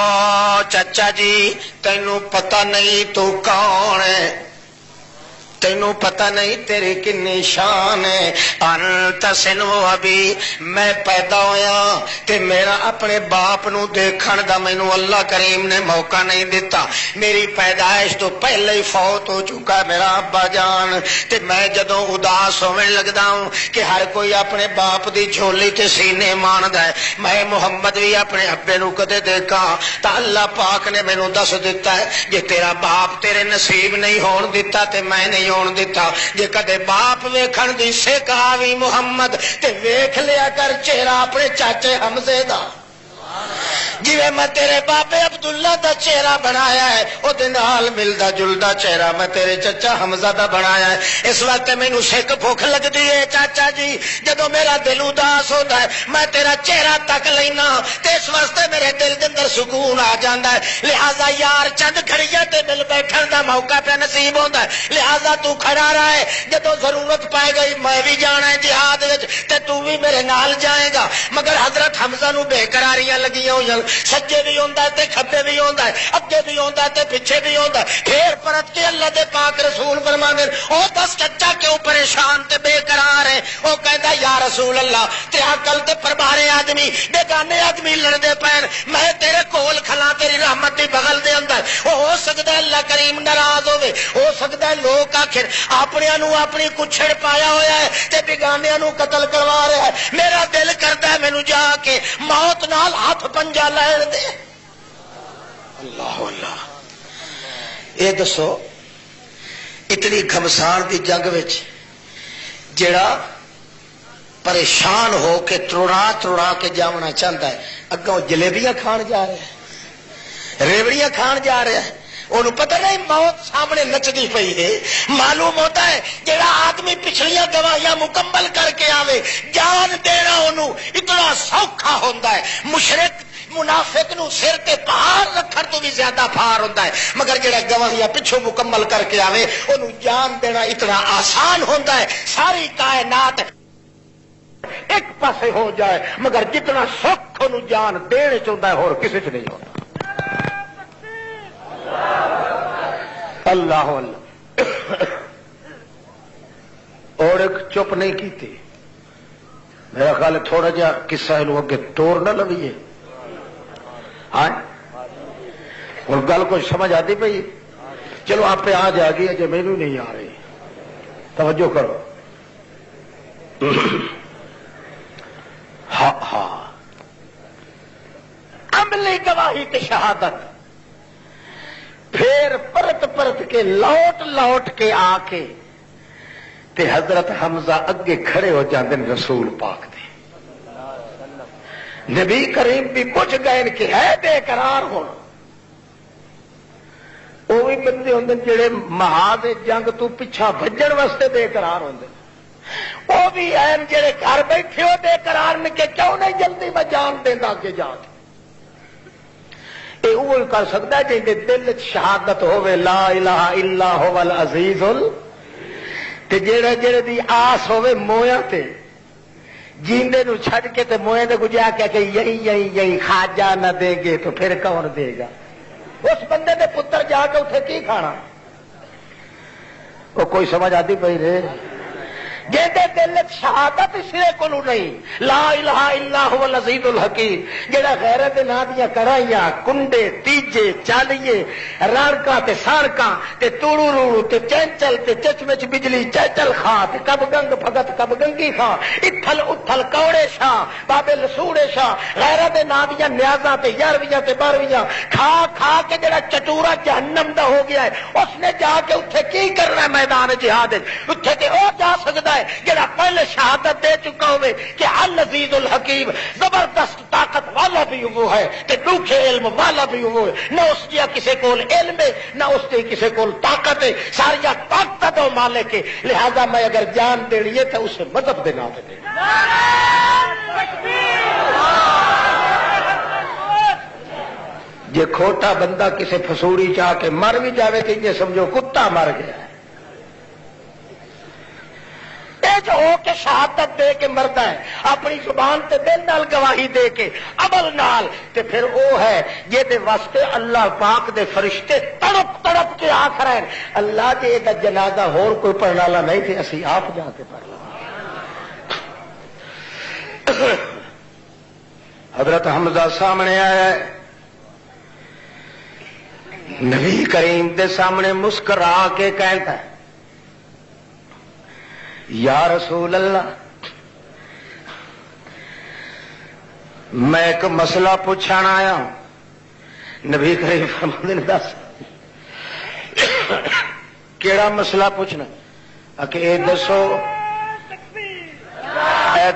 چچا جی تینوں پتہ نہیں تو کون ہے، تینوں تینوں پتہ نہیں تیری کنی شان ہے. انت سنو ابھی میں پیدا ہویا تے میرا اپنے باپ نو دیکھن دا مینوں اللہ کریم نے موقع نہیں دیتا. میری پیدائش تو پہلے ہی فوت ہو چکا میرا ابا جان. تے میں جدوں اداس ہونے لگدا ہوں کہ ہر کوئی اپنے باپ دی جھولی تے سینے ماندا ہے, میں محمد بھی اپنے ابے نو کدے دیکھاں تا اللہ پاک نے مینوں دس دیتا ہے جے تیرا باپ تیرے نصیب نہیں ہون دیتا تے میں نہیں ہون دیتا. جے کدے باپ ویکھن دی سکھ آوی محمد تے ویکھ لیا کر چہرہ اپنے چاچے حمزے دا, جویں میں تیرے بابے عبداللہ دا چہرہ بنایا ہے او دے نال ملدا جلدا چہرہ میں تیرے چچا حمزہ دا بنایا ہے. اس وقت مینوں سکھ بھوک لگدی ہے چاچا جی, جدوں میرا دل اداس ہوندا ہے میں تیرا چہرہ تک لینا تے اس واسطے میرے دل دے اندر سکون آ جاندا ہے. لہذا یار چند گھڑیاں تے مل بیٹھن دا موقع پہ نصیب ہوندا ہے. لہذا تو کھڑا رہا ہے, جدوں ضرورت پائے گئی میں بھی جانا ہے جہاد وچ تے تو بھی میرے نال جائے گا. مگر حضرت حمزہ نو بے قراریاں لگیاں ہوئی, سجے بھی ہوندا ہے تے کھبے بھی ہوندا ہے, اگے بھی ہوندا ہے تے پیچھے بھی ہوندا ہے. پھر پرت کے اللہ دے پاک رسول فرماندے او دس چچا کیوں پریشان تے بے قرار ہے. او کہندا یا رسول اللہ تے عقل تے پربارے آدمی بیگانے آدمی لڑدے پین, میں تیرے کول کھلا تیری رحمت دی بغل دے اندر. ہو سکدا ہے اللہ کریم ناراض ہوے, ہو سکدا ہے لوگ آخر اپنیاں نو اپنی کچھڑ پایا ہویا ہے تے بیگانیاں نو قتل کروا رہا ہے. میرا دل کردا ہے مینوں جا کے موت نال ہاتھ پنجا لین دے. اللہ اللہ, اے دسو اتنی گھمسان دی جنگ وچ جڑا پریشان ہو کے تروڑا کے جاونا چاہتا ہے, اگوں جلیبیاں کھان جا رہا ہے, ریوڑیاں کھان جا رہا ہے, انہوں پتہ نہیں موت سامنے نچدی پئی ہے. معلوم ہوتا ہے جڑا آدمی پچھلیاں گواہیاں مکمل کر کے آوے جان دینا انہوں اتنا سوکھا ہوندا ہے. مشرک منافق نو سر تے پہاڑ رکھن تو بھی زیادہ بھار ہوندا ہے, مگر جڑا گواہیاں پچھوں مکمل کر کے آوے انہوں جان دینا اتنا آسان ہوندا ہے. ساری کائنات ایک پاسے ہو جائے مگر جتنا سکھ انہوں جان دینے چاہتا ہے اور کسی سے نہیں ہوتا. اللہ اللہ. اور ایک چپ نہیں کی تھی, میرا خیال ہے تھوڑا جا قصہ انہوں اگے توڑ نہ لویے. ہاں اور گل کچھ سمجھ آتی پئی, چلو آپ پہ آ جا گئی ہے جو میرے نہیں آ رہی, توجہ کرو. ہاں ہاں, عملی گواہی کی شہادت پھر پرت کے لوٹ کے آ کے تے حضرت حمزہ اگے کھڑے ہو جاندے ہیں رسول پاک دے. نبی کریم بھی پوچھ گئے کہ ہے بے قرار ہونا. وہ بھی بندے ہوندے جڑے محاذ جنگ تو پیچھا بھجن واسطے بے قرار ہوندے, وہ بھی این جڑے گھر بیٹھے ہو بے قرار نے کہ کیوں نہیں جلدی میں جان دینا اگے جا کے. یہ وہ کر سکتا ہے جی دل شہادت ہوے لا الہ الا هو العزیز تے جڑے دی آس ہوے مویا تے جیندے نو چھڈ کے تے موئے دے گجا کے کہ یہی خواجہ نہ دے گے تو پھر کون دے گا. اس بندے دے پتر جا کے اتنے کی کھانا. وہ کوئی سمجھ آتی پئی رے جیندے دل شہادت سرے کو نہیں لا الہ الا هو العزیز الحکیم. جڑا غیرت نا دیاں کرائیاں کنڈے تیجے چالیے رڑکاں تے سارکاں تے توڑو روڑو تے چنچل تے چچمچ بجلی چنچل خاں تے کب گنگ بھگت کب گنگی خاں اتھل اتھل کوڑے شاہ بابے لسوڑے شاہ غیرت نا دیاں نیازاں تے 11ویں تے 12ویں کھا کے جڑا چٹورا جہنم دا ہو گیا ہے اس نے جا کے اتھے کی کرنا ہے میدان جہاد اتھے تے او جا سکتا جڑا پہلے شہادت دے چکا ہوئے کہ العزیز الحکیم زبردست طاقت والا بھی وہ ہے تے ڈوکھے علم والا بھی وہ ہے. نہ اس دیا کسی کول علم ہے نہ اس دی کسی کول طاقت ہے, ساریا طاقت و مالک ہے. لہذا میں اگر جان دینی ہے تو اسے مذہب دے نام پہ دے. جے کھوٹا بندہ کسی فسوڑی چاہ کے مر بھی جاوے تو یہ سمجھو کتا مر گیا ہے. تیز ہو کے شہادت دے کے مرد ہے اپنی زبان تے دل نال گواہی دے کے عمل نال تے پھر وہ ہے جے واسطے اللہ پاک دے فرشتے تڑپ تڑپ کے آخر ہیں اللہ جی یہ جنازہ ہور کوئی پڑھنے والا نہیں تھے اسی آپ جا کے پڑھ لیں. حضرت حمزہ سامنے آیا ہے نبی کریم دے سامنے مسکرا کے کہتا ہے یا رسول اللہ میں ایک مسئلہ پوچھنا آیا ہوں. نبی کریم فرماتے ہیں دس کیڑا مسئلہ پوچھنا کہ اے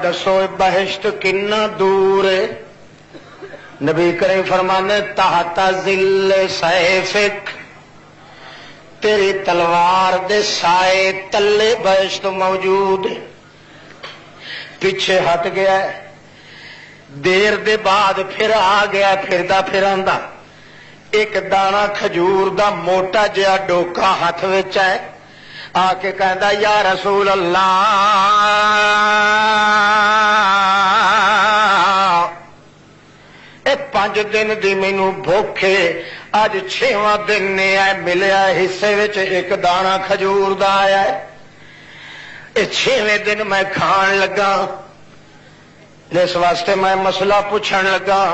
دسو بہشت کنا دور ہے. نبی کریم فرمانے تحت ظل سیفک تیری تلوار دے سائے تلے بہشت موجود ہے. پیچھے ہٹ گیا ہے دیر دے بعد پھر آ گیا پھردا پھراندا ایک دانا کھجور دا موٹا جہا ڈوکا ہاتھ وچ ہے آ کے کہندا یا رسول اللہ اے 5 دن دی مینوں بھوک ہے اج 6واں دن نے ملیا حصے وچ ایک دانا کھجور دا آیا ہے اے 6ویں دن میں کھان لگا. اس واسطے میں مسئلہ پوچھن لگا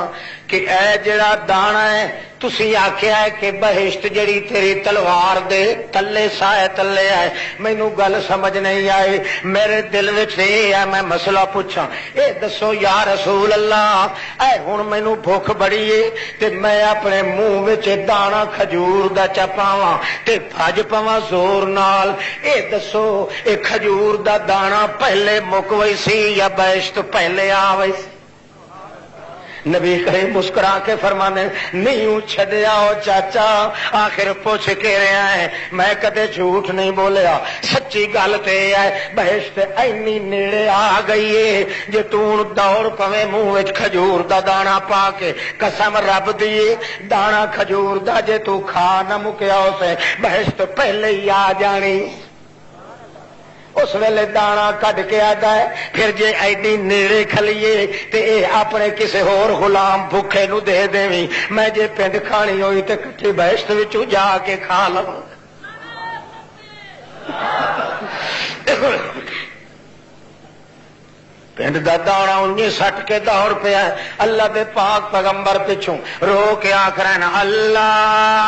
کہ اے جڑا دانا ہے تسی آخیا ہے کہ بہشت جڑی تیری تلوار دے تلے سائے تلے ہے مینوں گل سمجھ نہیں آئی میرے دل وچ یہ ہے میں مسئلہ پوچھاں اے دسو یا رسول اللہ اے ہن مینوں بھوک بڑی ہے تے میں اپنے منہ وچ دانا کھجور دا چپاواں تے بھج پواں زور نال اے دسو اے کھجور دا دانا پہلے مک وئی سی یا بہشت پہلے آ وئی سی. نبی کریم مسکرا کے فرمانے نہیں چھڈیا او چاچا آخر پوچھ کے رہا ہے میں کدے جھوٹ نہیں بولیا سچی گل تے ہے بہشت اینی نیڑے آ گئی ہے جے تو دوڑ پوے منہ وچ کھجور دا دانا پا کے قسم رب دی دانا کھجور دا جے تو کھا نہ مکیا اسے بہشت پہلے ہی آ جانی. اس ویلے دانا کڈ کے آتا ہے پھر جے ایڈی نیڑے کھلیے تے اے اپنے کسے ہور غلام بھوکے نو دے دیویں میں جے پنڈ کھانی ہوئی تے کٹھی بہشت وچوں جا کے کھا لواں. پنڈ دا دانا انہیں سٹ کے دوڑ پیا اللہ دے پاک پیغمبر پچھوں رو کے آخر اللہ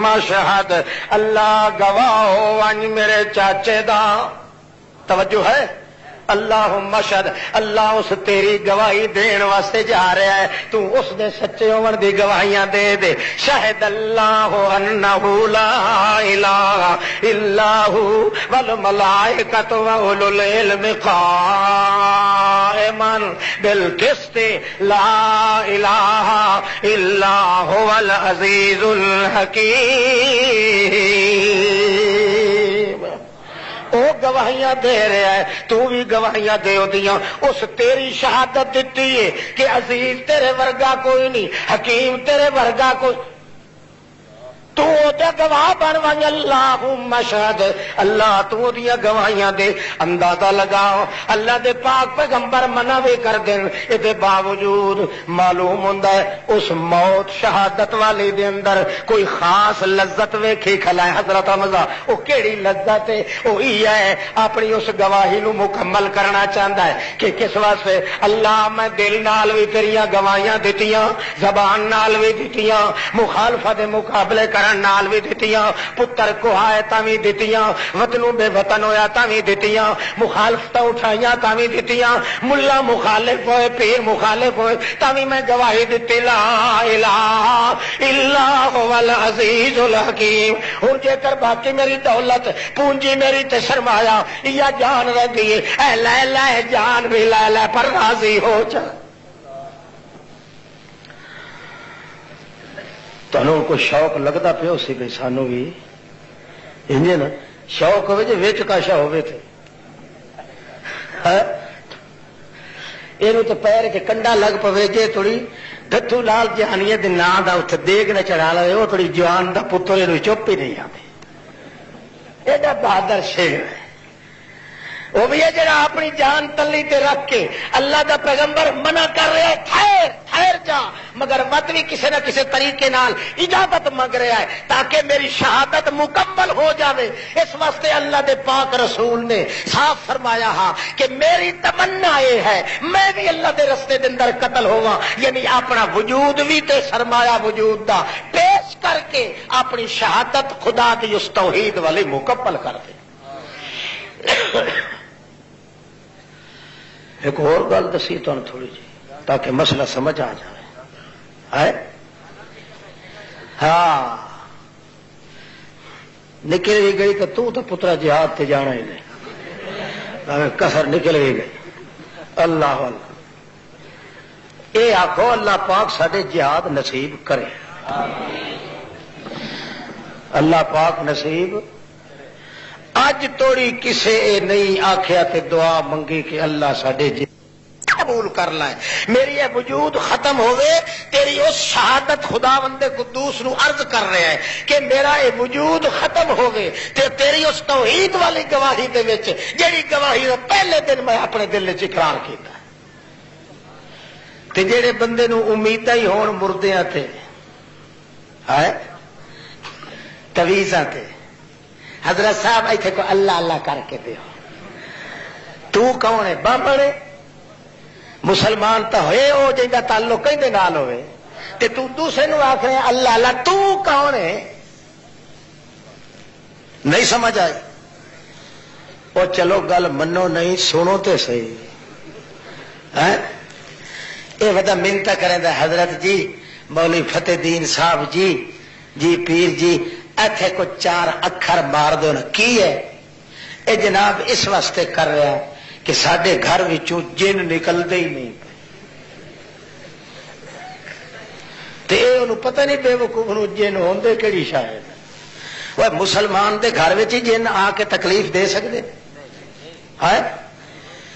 مشہد اللہ گواہ ہو ونج میرے چاچے دا توجہ ہے اللہ مشہد اللہ اس تیری گواہی دین واسطے جا رہا ہے تو اس دے سچے ہون دی گواہیاں دے دے. شاہد اللہ انہ لا الہ الا ہو والملائکۃ واولو العلم قائما بالقسط لا الہ الا هو العزیز الحکیم. وہ گواہیاں دے رہا ہے تو بھی گواہیاں دے دیاں اس تیری شہادت دیتی ہے کہ عزیز تیرے ورگا کوئی نہیں حکیم تیرے ورگا کوئی تو گواہ بن ون اللہم شہد اللہ تو دیا گواہیاں دے. اندازہ لگاؤ اللہ دے پاک پیغمبر منع بھی کر دین یہ باوجود معلوم ہوتا ہے اس موت شہادت والی دے اندر کوئی خاص لذت ویکھی کھلائے. حضرت حمزہ وہ کیڑی لذت ہے وہی ہے اپنی اس گواہی نو مکمل کرنا چاہتا ہے کہ کس واسطے اللہ میں دل نال بھی تیریاں گواہیاں دتیاں زبان نال بھی دتیاں مخالفت دے مقابلے نال بھی دتیاں پتر کو آئے تا بھی دتیاں وطنوں بے وطن ہویا تا بھی دتیاں مخالفت اٹھائیاں تا بھی دتیاں ملا مخالف ہوئے پیر مخالف ہوئے تا بھی میں گواہی دیتی لا الہ الا هو العزیز الحکیم. ہوں جے کر باقی میری دولت پونجی میری تے سرمایہ یا جان رہ گئی اے لے لے جان بھی لے لے پر راضی ہو جا. تنوں کو شوق لگتا پیا سی بھائی سانو بھی انجے نا شوق ہوئے جی وچ کاشا ہوئے تھے یہ تو پیر کے کنڈا لگ پوے جے تھوڑی دتو لال جہانیے دے نام دا اتنے دیگ نہ چڑھا لے وہ تھوڑی جوان دا پتر یہ چپ ہی نہیں آتی. ایڈا بہادر شیر ہے وہ بھی ہے جڑا اپنی جان تلی تے رکھ کے اللہ دا پیغمبر منع کر رہا ہے ٹھہر ٹھہر جا مگر مت بھی کسی نہ کسی طریقے نال اجازت مانگ رہا ہے تاکہ میری شہادت مکمل ہو جاوے. اس واسطے اللہ دے پاک رسول نے صاف فرمایا ہاں کہ میری تمنا یہ ہے میں بھی اللہ دے رستے دے اندر قتل ہوواں یعنی اپنا وجود بھی تے سرمایہ وجود دا پیش کر کے اپنی شہادت خدا دی اس توحید والی مکمل کر دے. ایک اور گل دسی تمہیں تھوڑی جی تاکہ مسئلہ سمجھ آ جائے. ہاں نکل بھی گئی تو پترا جہاد تے جانا ہی نہیں کسر نکل بھی گئی. اللہ اللہ اے آخو اللہ پاک ساڈے جہاد نصیب کرے. اللہ پاک نصیب اج توڑی کسے نہیں آخیا تے دعا منگی کہ اللہ ساڈے قبول کر لائے میری یہ وجود ختم ہوئے تیری اس شہادت خدا بندے قدوس نو عرض کر رہا ہے کہ میرا یہ وجود ختم ہوئے تے تیری اس توحید والی گواہی دے وچ جیڑی گواہی دا پہلے دن میں اپنے دل وچ اقرار کیتا تے جیڑے بندے نو امیداں ہی ہون مردیاں تے ہے تویزاں تے حضرت صاحب ایتھے کو اللہ اللہ کر کے دیو تو کون ہے بابڑے مسلمان تو ہوئے ہو جائے تعلق کہیں دے نال ہوئے تے تو دوسرے نو آکھ رہے ہیں اللہ اللہ تو کون ہے نہیں سمجھ آئی. وہ چلو گل منو نہیں سنو تے صحیح یہ ودا منتا کریں دا حضرت جی مولوی فتح دین صاحب جی جی پیر جی ایتھے کو 4 اکھر مار دو نا کی ہے اے جناب اس واسطے کر رہا ہے کہ ساڈے گھر وچوں جن نکلتے ہی نہیں تے اے انہوں پتہ نہیں بے وقوف نو جن ہوندے کیڑی شاید وہ مسلمان دے گھر وچ ہی جن آ کے تکلیف دے سکدے ہے.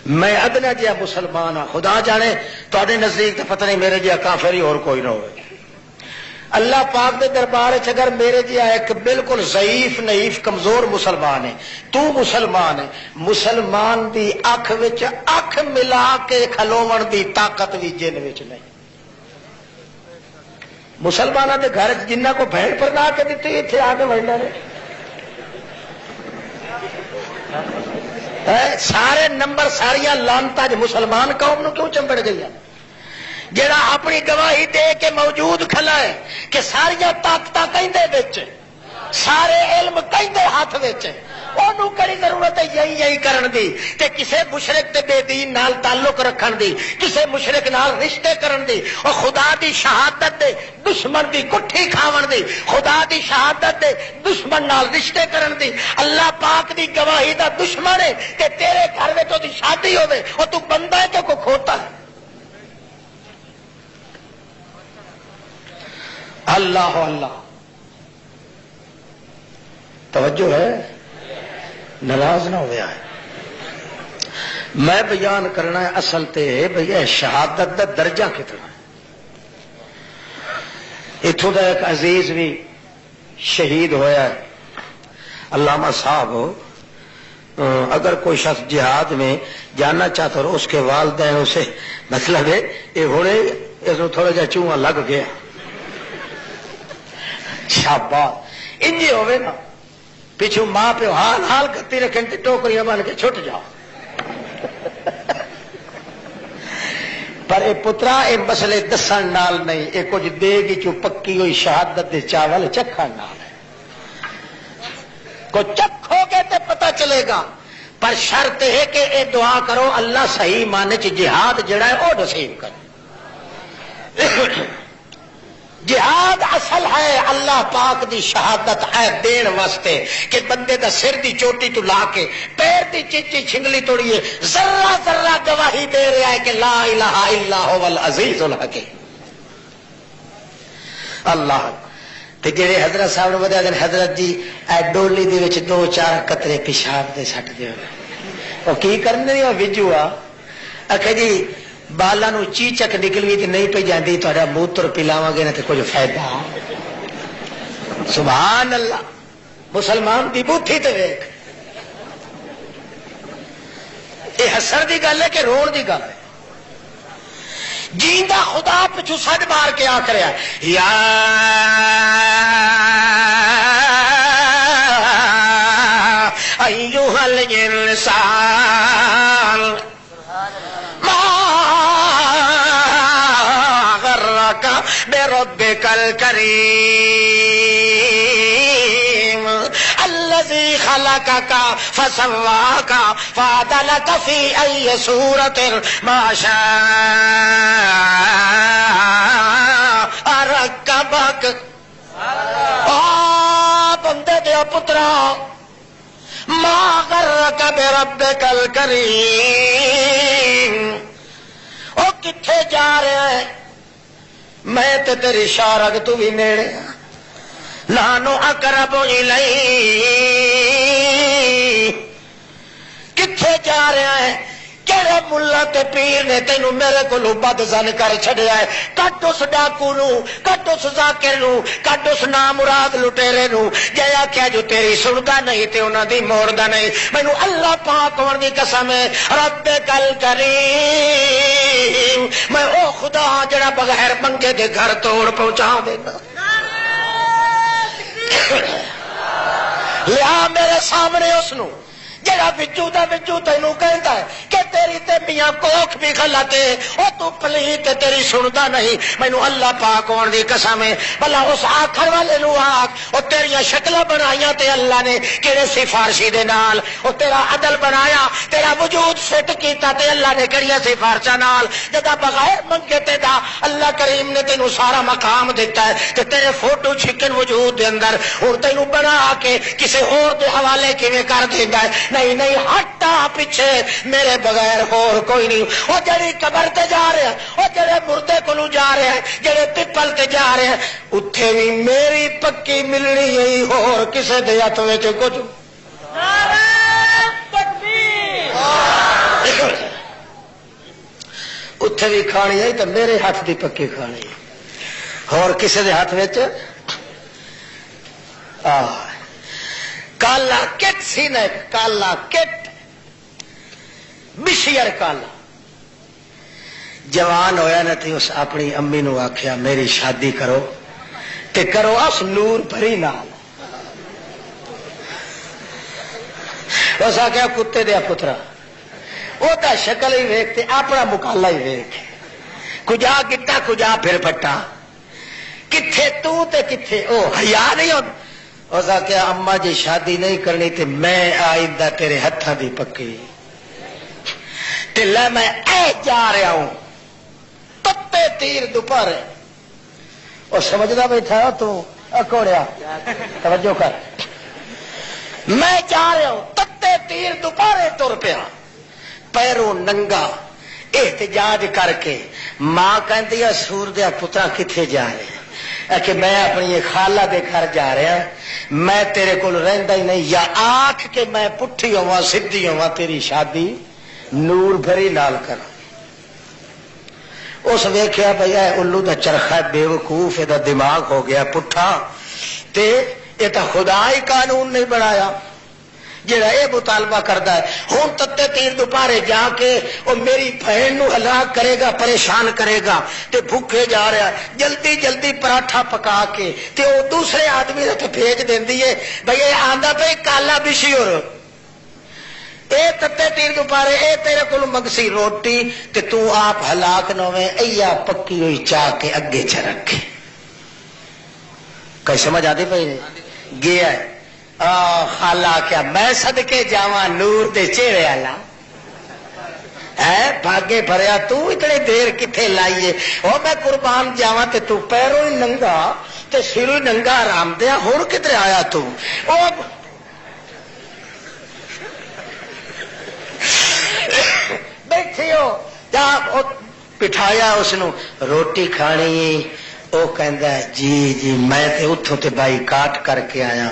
میں ادنا جہا مسلمان ہاں خدا جانے تواڈے نزدیک تے پتہ نہیں میرے جہا کافر ہی اور کوئی نہ ہوئے. اللہ پاک دے دربار اگر میرے جہا ایک بالکل ضعیف نحیف کمزور مسلمان ہے تو مسلمان ہے مسلمان دی اکھ وچ اکھ ملا کے کھلوون دی طاقت بھی جن وچ نہیں. مسلمانوں دے گھر جنہ کو بھیڑ پر لا کے دیتے اتنے آ کے بڑھنا سارے نمبر ساریا لانتا مسلمان قوم نو کیوں چمبڑ گئی جڑا اپنی گواہی دے کے موجود کھلا ہے کہ ساریا طاقت کہیں سارے علم کہیں ہاتھ انہوں کڑی ضرورت ہے یہی یہی کرن دی تے کسے مشرک تے بے دین نال تعلق رکھن دی کسے مشرک نال رشتے کرن دی اور خدا دی شہادت دے دشمن دی کٹھی کھاون دی خدا دی شہادت دے دشمن نال رشتے کرن دی. اللہ پاک دی گواہی دا دشمن ہے تے تیرے گھر میں تو دی شادی ہوے اور تو بندہ ہے تو کو کھوتا ہے. اللہ اللہ توجہ ہے ناراض نہ ہوا ہے. میں بیان کرنا ہے اصل تے بھیا شہادت دا درجہ کتنا ہے. اتوں کا ایک عزیز بھی شہید ہویا ہے علامہ صاحب. اگر کوئی شخص جہاد میں جانا چاہتا اور اس کے والدین اسے مطلب ہے یہ ہونے اس کو تھوڑا جا چوہا لگ گیا شاباش انجی ہوئے نا پچھو ماں پیو حال حال کرتی رکھیں ٹوکریاں بن کے چھٹ جاؤ. پر اے پترا اے مسئلے دسن نال نہیں اے کچھ دے گی چو پکی ہوئی شہادت دے چاول چکھن نال کو چکھو گے تے پتہ چلے گا. پر شرط ہے کہ اے دعا کرو اللہ صحیح معنی چ جہاد جڑا ہے او نصیب کرے. جہاد اصل ہے اللہ پاک دی شہادت ہے دین واسطے کہ بندے دا سر دی چوٹی تو لا کے پیر دی چیچی چھنگلی توڑیے ذرہ ذرہ گواہی دے رہا ہے کہ لا الہ الا هو العزیز الحکیم. اللہ تے جڑے حضرت صاحب نے بتا دین حضرت جی اے ڈولی دے وچ 2-4 قطرے پیشاب دے سٹ دیو او کی کرنے او وجو آ اکھے جی بالا نو چیچک نکلی تے نہیں پہ جاندی تہاڈا موتر پلاواں گے نہ تے کچھ فائدہ. سبحان اللہ. مسلمان دی بوتھی تے ویکھ. یہ ہسن دی گل ہے کہ رون دی گل ہے؟ جیندا خدا پچھو سڈ مار کے آ کریا یا ایھا الانسان ما غرک بربک الکریم الذی خلقک فسواک فعدلک فی ای صورت ما شاء رکبک. بندے دیا پترا ما غرک بربک الکریم. او کتھے جا رہا ہے؟ میں تے تیری شارگ تو بھی نیڑے نانو اقرب الیہ. کتھے جا رہا ہے؟ کہڑے ملا تے پیر نے تینوں میرے کو بد زن کر چھڑیا ہے؟ کٹ اس ڈاکو نو، کٹ اس ذاکر نو، کٹ اس نامراد لٹیرے نو. جے آخیا جو تیری سندا نہیں تے انہاں دی موڑدا نہیں. مینوں اللہ پاک ہون دی قسم ہے رب کل کریم میں او خدا جڑا بغیر منگے دے گھر توڑ پہنچا دینا. لیا میرے سامنے اس نو جڑا بچو دا بچو تینوں کہندا ہے کہ تیری تے میاں کوکھ بھی غلط ہے او تو پلیت تیری سندا نہیں. مینوں اللہ پاک ہون دی قسم ہے بھلا اس آخر والے نو آکھ او تیریاں شکلاں بنائیاں تے اللہ نے کہڑے سفارشی دے نال. او تیرا عدل بنایا، تیرا وجود فٹ کیتا تے اللہ نے کہڑیاں سفارشاں نال. جدا بغیر منگے تے دا اللہ کریم نے تینوں سارا مقام دیتا ہے تے تیرے فوٹو چھکن وجود دے اندر ہن تینوں بنا کے کسے اور دے حوالے کیویں کر دیندا ہے؟ نہیں نہیں ہٹا پیچھے، میرے بغیر اور کوئی نہیں. وہ جڑی قبر تے جا رہے ہیں، وہ جڑے مردے کولوں جا رہے ہیں، جڑے پیپل تے جا رہے ہیں، اتھے بھی میری پکی ملنی ہے اور کسے دے ہاتھ وچ کچھ. نعرہ تکبیر. اتھے بھی کھانی ہے تو میرے ہاتھ دی پکی کھانی ہے اور کسے دے ہاتھ وچ کالا کٹ سی نے، کالا کٹ بشیر کالا جوان ہویا نہ تھی. اس اپنی امی نو آخیا میری شادی کرو تے کرو اس نور بھری نال. اس آخیا کتے دیا پترا وہ تو شکل ہی ویکھتے اپنا مکالا ہی ویکھ کجا گٹا کجا پھر پٹا کتھے تو تے کتھے او حیا نہیں ہوتا. اس آخیا اما جی شادی نہیں کرنی تے میں آئندہ تیرے ہتھاں دی پکی تے لے میں اے جا رہا ہوں تتے تیر دوپہرے. اور سمجھدا بیٹھا تو اکوڑیا توجہ کر. میں جا رہا ہوں تتے تیر دوپہرے تر پیا پیروں ننگا احتجاج کر کے. ماں کہندی ہے سور دیا پترا کتھے جا رہے ہیں؟ کہ میں اپنی خالہ دے گھر جا رہا، میں تیرے کو رہندا ہی نہیں. یا آکھ کہ میں پٹھی ہوا سدھی ہوا تیری شادی نور بھری نال کر. اس ویکھیا بھئی الو دا چرخا بے وقوف دا دماغ ہو گیا پٹھا تے یہ تو خدا ہی قانون نہیں بنایا جڑا یہ مطالبہ کرتا ہے. ہوں تتے تیر دوپہرے جا کے وہ میری بہن نو ہلاک کرے گا، پریشان کرے گا تے بھوکے جا رہا ہے. جلدی جلدی پراٹھا پکا کے تے وہ دوسرے آدمی نے بھیج دینی ہے بھئی یہ آندا پہ کالا بشیر اے تتے تیر دوپہرے اے تیرے کو منگسی روٹی تے تو آپ ہلاک نہ ہوئے ایا پکی ہوئی چاہ کے اگے چ رکھے. کہیں سمجھ آتی پئی گیا ہے. خالہ کیا میں صدقے جاواں نور دے چہرے والا بھاگے بھریا تو اتنی دیر کتنے لائیے وہ میں قربان جاواں تے تو پیروں ہی ننگا تے سروں ہی ننگا آرام دیا ہوں کدھر آیا تو بیٹھی ہو جا بٹھایا اس نو روٹی کھانی وہ کہندا ہے جی جی میں تے اتھوں تے بائی کاٹ کر کے آیا،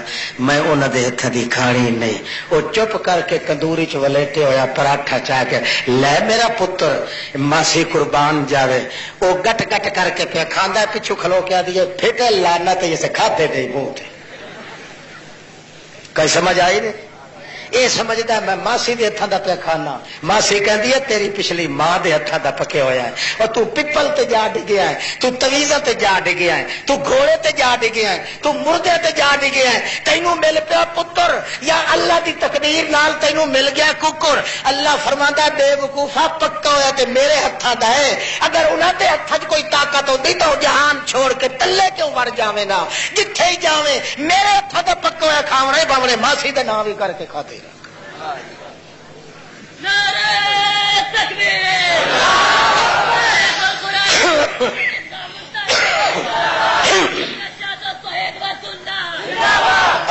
میں انہاں دے ہتھاں دی کھانی نہیں۔ وہ چپ کر کے کندوری چ ولیٹے ہویا پراٹھا چاہ کے لے میرا پتر ماسی قربان جاوے، وہ گٹ گٹ کر کے پیا کھاندا ہے، پچھو کھلو کے آدھی پھٹے لعنت اسے کھاتے دے منہ تے۔ کئی سمجھ آئی نہیں؟ یہ سمجھدا میں ماسی دے ہتھاں دا پیا کھانا، ماسی کہندی ہے تیری پچھلی ماں دے ہتھاں دا پکے ہویا ہے، اور تو پپل تے جا ڈگیا ہے، تو تویزہ تے جا ڈگیا ہے، تو گھوڑے تے جا ڈگیا ہے، تو مردے تے جا ڈگیا ہے، تینوں مل پیا پتر یا اللہ دی تقدیر نال تینوں مل گیا ککر۔ اللہ فرماندا بے وقوفا پکا ہویا تے میرے ہتھاں دا ہے، اگر انہاں دے ہتھاں وچ کوئی طاقت ہوندی تو جہان چھوڑ کے تلے کیوں وڑ جاویں نا، جتھے ہی جاویں میرے ہتھاں دا پکا ہویا کھاونا ہی باونے ماسی دے نام بھی کر کے کھاتے۔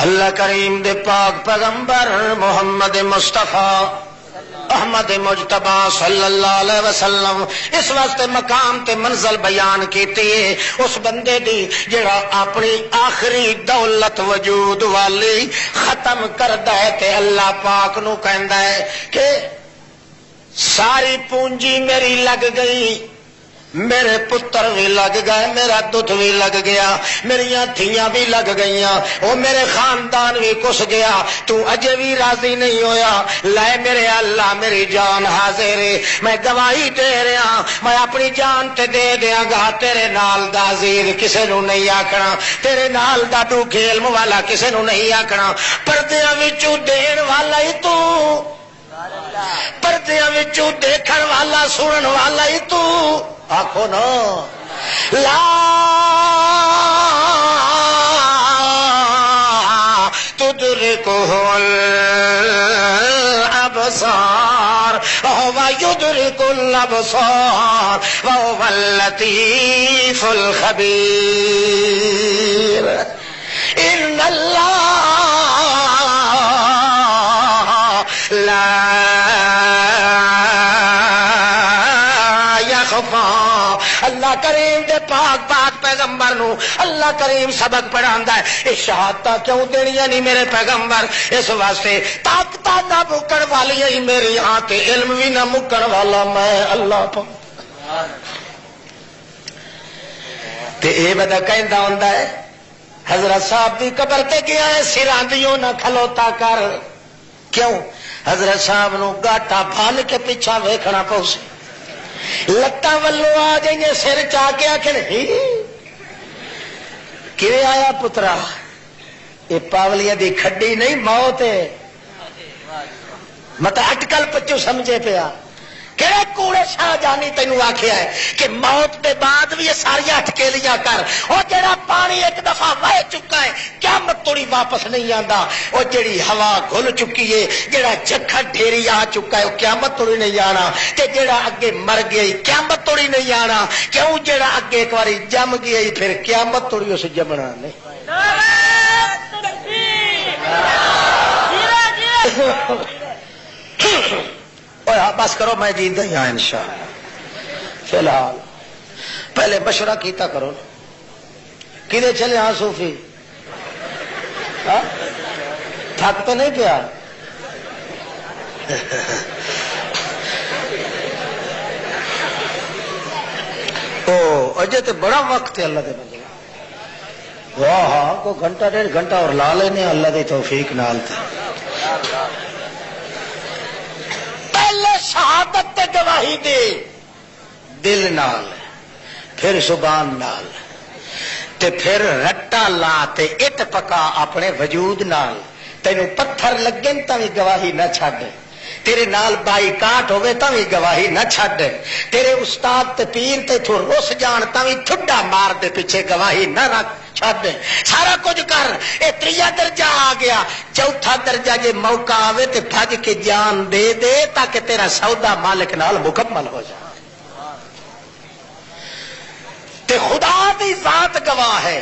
اللہ کریم دے پاک پیغمبر محمد مصطفیٰ احمد مجتبی صلی اللہ علیہ وسلم اس واسطے مقام تے منزل بیان کیتی ہے اس بندے دی جڑا اپنی آخری دولت وجود والی ختم کردا ہے تے اللہ پاک نو کہندا ہے کہ ساری پونجی میری لگ گئی، میرے پتر بھی لگ گئے، میرا دودھ بھی لگ گیا، میریاں دھیاں بھی لگ گئیاں، وہ میرے خاندان بھی کس گیا، تو اجے بھی راضی نہیں ہویا، لے میرے اللہ میری جان حاضر ہے، میں گواہی دے رہا، میں اپنی جان تے دے دیاں گا، تیرے نال دا عزیز کسے نو نہیں آکھنا، تیرے نال دا ڈوکھ علم والا کسے نو نہیں آکھنا، پردیاں وچوں دین والا ہی تو، پردیاں وچوں دیکھن والا سنن والا ہی تو، آخو نا لا تدرکہ الابصار وہو یدرک الابصار وہو اللطیف الخبیر ان اللہ لا اللہ کریم دے پاک پاک پیغمبر نو اللہ کریم سبق پڑھاندا ہے، یہ شہادتاں کیوں دینیاں نہیں میرے پیغمبر؟ اس واسطے طاقتاں نہ مکن والی ہی میری ہاں تے علم بھی نہ مکن والا میں اللہ پاک۔ تے اے بدا کہندا ہوندا ہے حضرت صاحب دی قبر تے گیا ہے سراندیوں نہ کھلوتا کر، کیوں؟ حضرت صاحب نو گاٹا بھال کے پیچھا ویکھنا پوسی، لتاں ولو آ جائیں سر چا کے آخر کیویں آیا پترا؟ یہ پاولیاں دی کھڈی نہیں موت ہے، مت اٹکل پچو سمجھے پیا کہڑے کوڑے شاہ جانی تینوں آخیا ہے کہ موت دے بعد بھی یہ ساری اٹکیلیاں کر، وہ جڑا پانی ایک دفعہ وہ چکا ہے قیامت توڑی واپس نہیں آندا، وہ جڑی ہوا گھل چکی ہے جڑا جکھا ڈھیری آ چکا ہے وہ قیامت توڑی نہیں آنا، تے جڑا اگے مر گیا قیامت توڑی نہیں آنا، کیوں؟ جڑا اگے ایک باری جم گیا پھر قیامت توڑی اسے جمنا نہیں۔ بس کرو میں جیتا ہی ہاں انشاءاللہ، فی الحال پہلے مشورہ کیتا کرو، کدے چلے ہاں صوفی؟ تھک تو نہیں پیا؟ اجے تو بڑا وقت ہے اللہ دے بندے، واہ ہاں کو گھنٹہ ڈیڑھ گھنٹہ اور لا لینے اللہ دی توفیق نال تے شہادت تے گواہی دے دل نال، پھر زبان نال، تے پھر رٹا لا تے اٹ پکا اپنے وجود نال، تینوں پتھر لگن تاں وی گواہی نہ چھڈ، تیرے نال بائی کاٹ ہوئے تاں وی گواہی نہ چھڈ، تیرے استاد تے پیر تے تو رس جان تاں وی ٹھڈا مار دے پیچھے گواہی نہ رکھ چھڈ، سارا کچھ کر۔ اے تریا درجہ آ گیا، چوتھا درجہ جے موقع آوے تے بھج کے جان دے دے تاکہ تیرا سودا مالک نال مکمل ہو جائے۔ تے خدا دی ذات گواہ ہے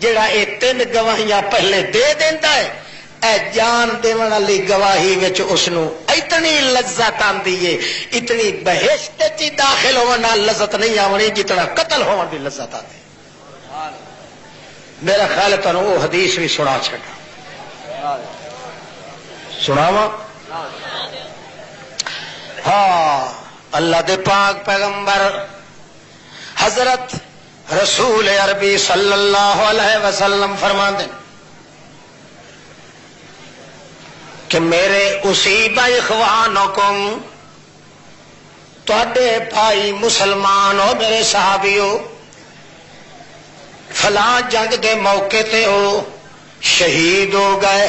جڑا اے تین گواہیاں پہلے دے دیندا ہے، اے جان دیون والی گواہی وچ اس نو اتنی لذت آندی ہے، اتنی بہشت وچ داخل ہون نال لذت نہیں آونی جتنا قتل ہون دی لذت آندی۔ میرا خیال ہے تمہیں وہ حدیث بھی سنا چھڑا سناوا. ہاں اللہ دے پاک پیغمبر حضرت رسول عربی صلی اللہ علیہ وسلم فرماتے ہیں کہ میرے اصیب اخوانکم تواڈے بھائی مسلمان ہو میرے صحابیو فلاں جنگ دے موقع تے ہو شہید ہو گئے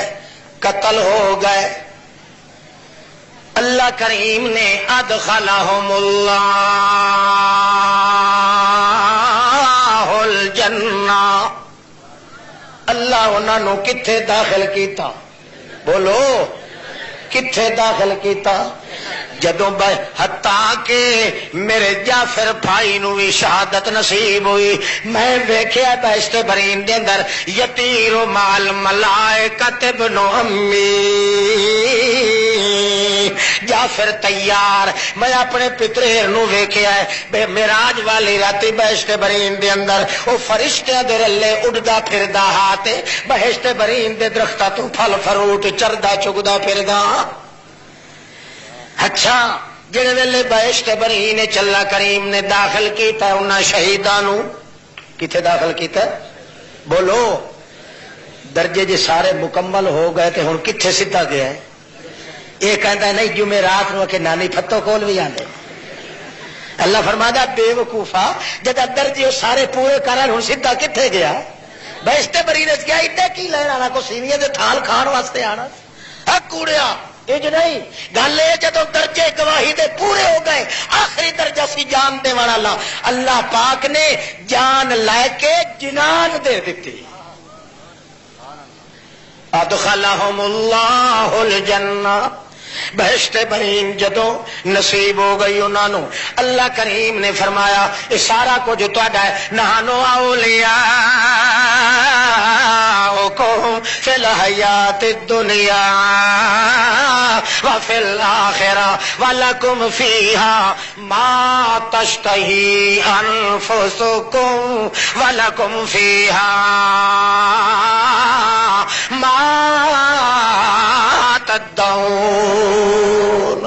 قتل ہو گئے اللہ کریم نے ادخلہم اللہ الجنہ اللہ انہاں نو کتھے داخل کیتا بولو کتھے داخل کیتا جدوں حتیٰ کہ میرے جعفر بھائی نو بھی شہادت نصیب ہوئی میں ویکھیا بہشت برین دے اندر یطیر مال ملائکۃ ابن امی جعفر تیار میں اپنے پتریر نو ویکھیا ہے بے معراج والی راتی بہشت برین دے اندر او فرشتیاں دے رلے اڑدا پھردا ہاتھ بہشت برین دے درختاں تو پھل فروٹ چردا چگدا پھردا. اچھا جڑے ویلے بہشت برین اللہ کریم نے داخل کیتا انہاں شہیداں نو کتے داخل کیتا بولو درجے جے سارے مکمل ہو گئے تے ہن کتھے سیدھا گیا ہے یہ کہندا ہے نہیں جمعرات نو کہ نانی پھتو کول بھی آندے اللہ فرمادا بے وقوفا جدا درجے سارے پورے کرن ہن سیدھا کتھے گیا بہشت برین وچ گیا ایڈا کی لینا نہ کو سینیاں دے تھال کھان واسطے آنا ہا کوڑیا اج نہیں گل ہے جدو درجے گواہی دے پورے ہو گئے آخری درجہ سی جان دے والا اللہ پاک نے جان لے کے جنان دے دیتی. ادخلہم اللہ الجنہ بہشت برین جدو نصیب ہو گئی انہوں نے اللہ کریم نے فرمایا یہ سارا کچھ تہاڈا ہے نحنو اولیاؤکم فی الحیات الدنیا وفی الآخرہ ولکم فیہا ما تشتہی انفسکم ولکم فیہا ما تدعون.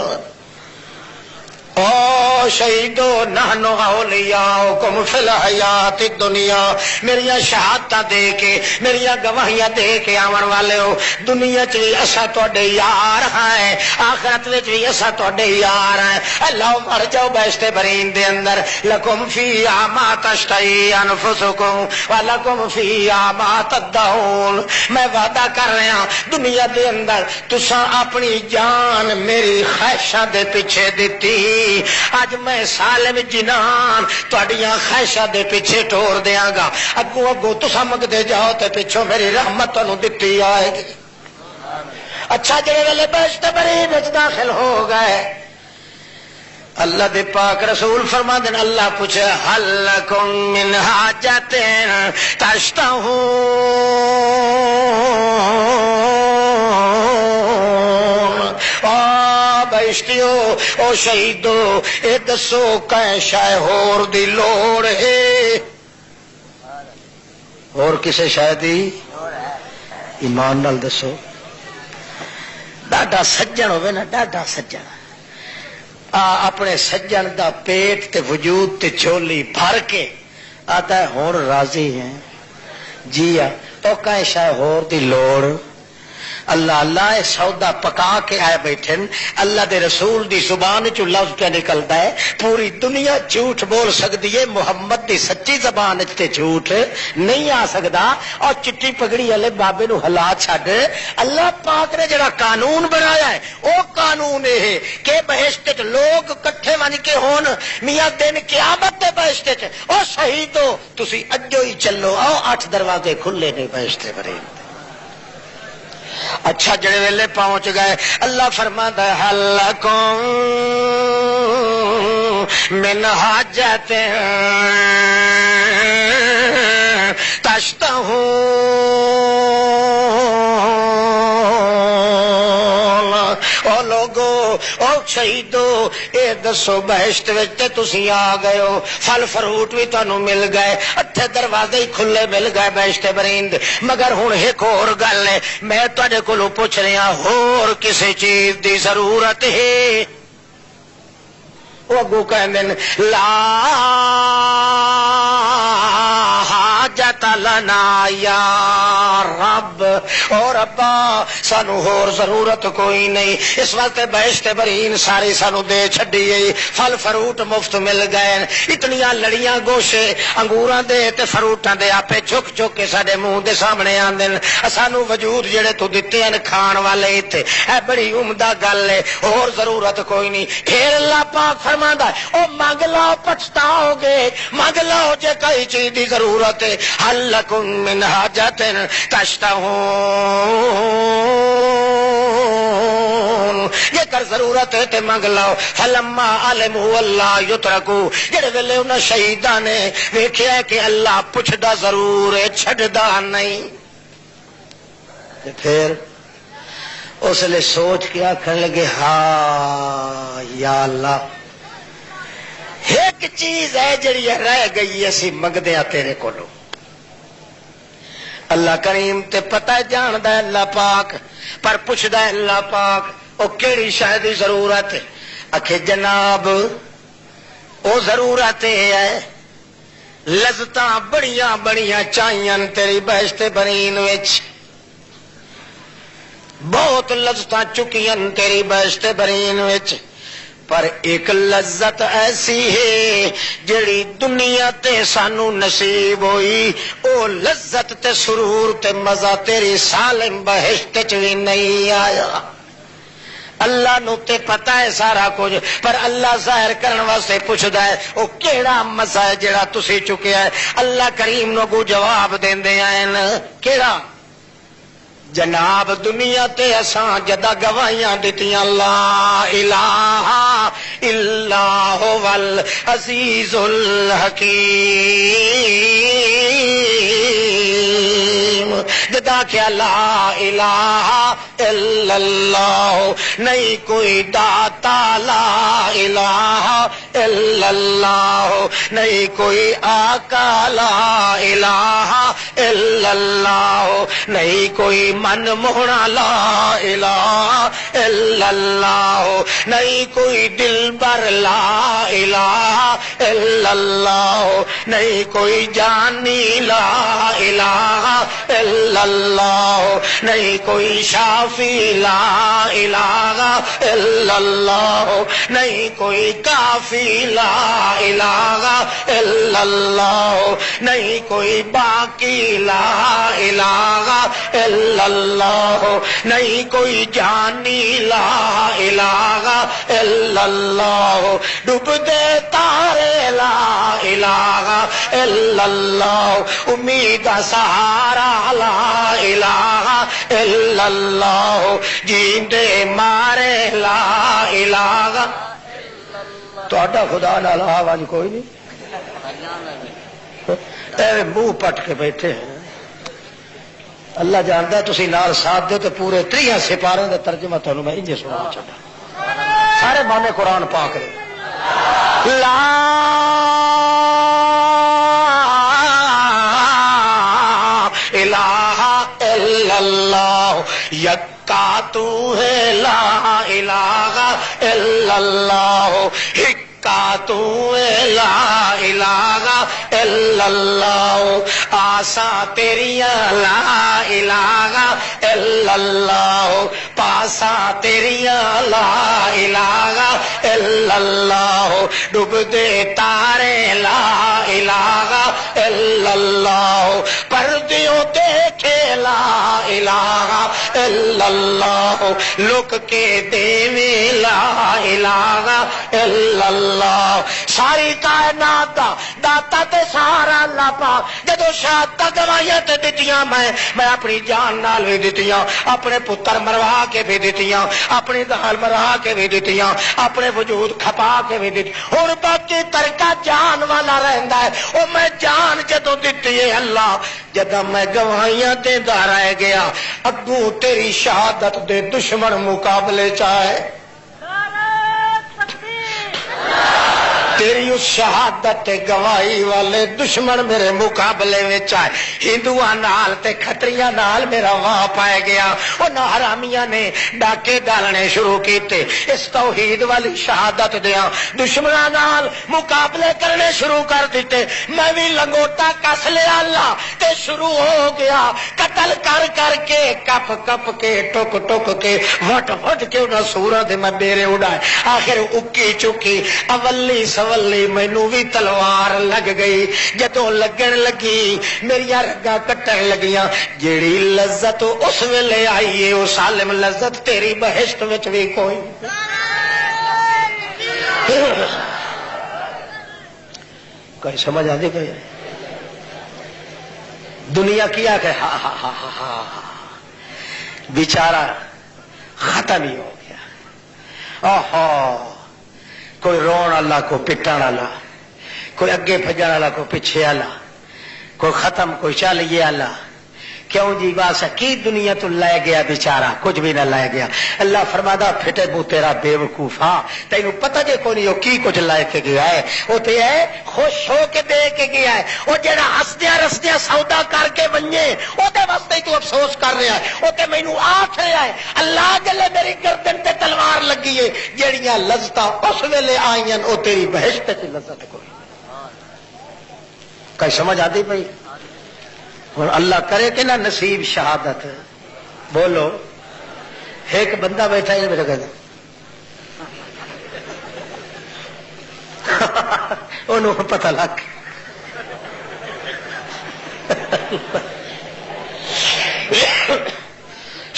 او شہیدو نحنو اولیاؤکم فی الحیات الدنیا میریاں شہادتاں دے کے میریاں گواہیاں دے کے آون والے ہو دنیا چ بھی اساں تواڈے یار ہیں آخرت وچ بھی اساں تواڈے یار ہیں. اللہ مر جاؤ بہشت برین دے اندر لکم فیہا ما تشتہی انفسکم ولکم فیہا ما تدعون. میں وعدہ کر رہا دنیا دے اندر تساں اپنی جان میری خواہشاں دے پیچھے دتی اج میں سالم جنان تہاڈیاں خواہشاں دے پیچھے ٹور دیاں گا اگوں اگوں تساں منگدے جاؤ تے پیچھوں میری رحمت تانوں دتی آئے گی. اچھا جڑے ویلے بہشت برین وچ داخل ہو گئے اللہ دے پاک رسول فرماندے ہیں اللہ پوچھے حل لکم من حاجت تشتہون. بہشتیو او شہیدو اے دسو کہیں شے ہور دی لوڑ ہے اور کسے شاید ہی ایمان نال دسو ڈاڈا سجن ہوئے نا ڈاڈا سجن اپنے سجن دا پیٹ تے وجود تے چولی بھر کے آتا ہے ہون راضی ہیں جی او کہیں شے ہور دی لوڑ اللہ اللہ سودا پکا کے آئے بیٹھے اللہ دے رسول دی زبان چو لفظ کیا نکلتا ہے پوری دنیا جھوٹ بول سکتی ہے محمد دی سچی زبان تے جھوٹ نہیں آ سکتا اور چٹی پگڑی والے بابے نو ہلا چھڈ اللہ پاک نے جڑا قانون بنایا ہے وہ قانون ہے کہ بہشت لوگ کٹھے بن کے ہون میاں دن قیامت دے بہشت او شہیدو تسی اجو ہی چلو آؤ 8 دروازے کھلے نے بہشت برین. اچھا جڑے ویلے پہنچ گئے اللہ فرماتا ہے حل لکم من حاجت تشتہون. او لوگو او شہیدو اے دسو بہشت وچ تے تسی آ گئے ہو پھل فروٹ بھی تانوں مل گئے اتھے دروازے ہی کھلے مل گئے بہشت برین دے مگر ہن ایک اور گل ہے میں تواڈے کولوں پوچھ رہا ہور کسے چیز دی ضرورت ہے وہ اگوں کہندے لا حاجت لنا یا رب اور ابا سانو ہور ضرورت کوئی نہیں اس واسطے بہشت برین ساری سانو دے چھڈی گئی پھل فروٹ مفت مل گئے اتنیاں لڑیاں گوشے انگوراں دے تے فروٹاں دے آپے چک چک کے ساڈے منہ دے سامنے آندے سانو وجود جڑے تو دتے ہیں کھان والے تے اے بڑی عمدہ گل ہے اور ضرورت کوئی نہیں پھر اللہ پاک فرماندا ہے او مانگ لو پچھتاؤ گے مانگ لو جے کئی چیز دی ضرورت ہے حل لکم من حاجت تشتہون یہ کر ضرورت ہے تے مانگ لو فلما علموا اللہ یترکو جڑے ویلے انہاں شہیداں نے ویکھیا کہ اللہ پوچھدا ضرور ہے چھڈدا نہیں تے پھر اس لیے سوچ کے آخر لگے ہاں یا اللہ ایک چیز ہے جڑی رہ گئی اسی منگدے ہیں تیرے کولوں اللہ کریم تے پتہ جاندا ہے اللہ پاک پر پوچھدا ہے اللہ پاک او کیڑی شے دی ضرورت ہے آکھے جناب او ضرورت ہے لذتاں بڑیاں بڑیاں چاہیاں تیری بہشت برین وچ بہت لذتاں چکیاں تیری بہشت برین وچ پر ایک لذت ایسی ہے جڑی دنیا تے سانو نصیب ہوئی او لذت تے سرور تے مزہ تیری سالم بہشت چ وی نہیں آیا اللہ نو تے پتہ ہے سارا کچھ پر اللہ ظاہر کرن واسطے پوچھدا ہے او کیڑا مزہ ہے جڑا تسی چکیا ہے اللہ کریم نو کو جواب دیندے ہیں کیڑا جناب دنیا تے اساں جدا گواہیاں دتیاں لا الہ الا هو العزیز الحکیم جدا کیا لا الہ الا اللہ نہیں کوئی داتا لا الہ الا اللہ نہیں کوئی آقا لا الہ الا اللہ نہیں کوئی من موہنا لا الہ الا اللہ نہیں کوئی دلبر لا الہ الا اللہ نہیں کوئی جانی لا الہ الا اللہ نہیں کوئی شافی لا الہ الا اللہ نہیں کوئی کافی لا الہ الا اللہ نہیں کوئی باقی لا الہ الا اللہ نہیں کوئی جانی لا الہ الا اللہ ڈوب دے تارے لا الہ الا اللہ امید سہارا لا الہ الا اللہ جیندے مارے لا الہ تہاڈا خدا نال آواز کوئی نہیں اے منہ پٹ کے بیٹھے ہیں اللہ جانتا ہے تسی نال ساتھ دو تو پورے 30 سپاروں کا ترجمہ تھانوں میں انجے سنا چاہتا سارے مانے قرآن پاک دے لا الہ الا اللہ یکا تو ہے لا الہ الا اللہ کا تو لا الہ الا اللہ آسا تیریاں لا الہ الا اللہ پاسا تیریاں لا الہ الا اللہ ڈوب دے تارے لا الہ الا اللہ پردیوں دیکھے لا الہ الا اللہ لک کے دیوے لا الہ الا اللہ ساری کائنات دا داتا تے سارا اللہ پاک جدو شہادت گواہیاں تے دتیاں میں اپنی جان نال بھی دتیاں اپنے پتر مروا کے بھی دتیاں اپنی دال مروا کے بھی دتیاں اپنے وجود کھپا کے بھی دتی ہن باقی ترکا جان والا رہندا ہے او میں جان جدو دتی ہے اللہ جدوں میں گواہیاں دیندا رہ گیا اگوں تیری شہادت دے دشمن مقابلے چاہے تیری اس شہادت گواہی والے دشمن میرے مقابلے میں آئے، ہندوؤں نال تے کھتریاں نال میرا واہ پائے گیا، انہاں حرامیاں نے ڈاکے ڈالنے شروع کیتے، اس توحید والی شہادت دیاں دشمناں نال مقابلے کرنے شروع کر دیتے، میں بھی لنگوٹا کس لیا اللہ تے شروع ہو گیا قتل کر کر کے کپ کپ کے ٹک ٹک کے وٹ وٹ کے انہاں سوراں دے میں بیرے اڑائے، آخر اکی چکی اولی سولی مینوں بھی تلوار لگ گئی، جدوں لگن لگی میریاں رگاں کٹن لگیاں، جیڑی لذت اس ویلے آئی ہے وہ سالم لذت تیری بہشت وچ بھی کوئی کوئی سمجھ آتی کوئی دنیا کیا کہ ہاں ہاں ہاں ہاں ہاں بیچارہ ختم ہی ہو گیا، کوئی رون والا کوئی پٹن والا، کوئی اگے بھجن والا کوئی پیچھے والا، کوئی ختم کوئی چلیے والا، کیوں جی بس کی دنیا تو لے گیا بیچارہ کچھ بھی نہ لے گیا۔ اللہ فرمادا پھٹے بو تیرا بے وقوفا، تینوں پتہ جے کوئی نہیں وہ کی کچھ لے کے گیا ہے، وہ تے ہے خوش ہو کے دے کے گیا ہے، وہ جڑا ہسدیاں رسدیاں سودا کر کے بننے وہ تے واسطے تو افسوس کر رہا ہے، وہ تے مینوں آکھ رہا ہے اللہ جلے میری گردن تے تلوار لگی ہے، جڑیاں لذتاں اس ویلے آئیاں وہ تیری بہشت تے لذت کوئی کئی سمجھ آتی پئی؟ اور اللہ کرے کہ نہ نصیب شہادت، بولو ایک بندہ بیٹھا ہے میرے گھر انہوں پتہ لگ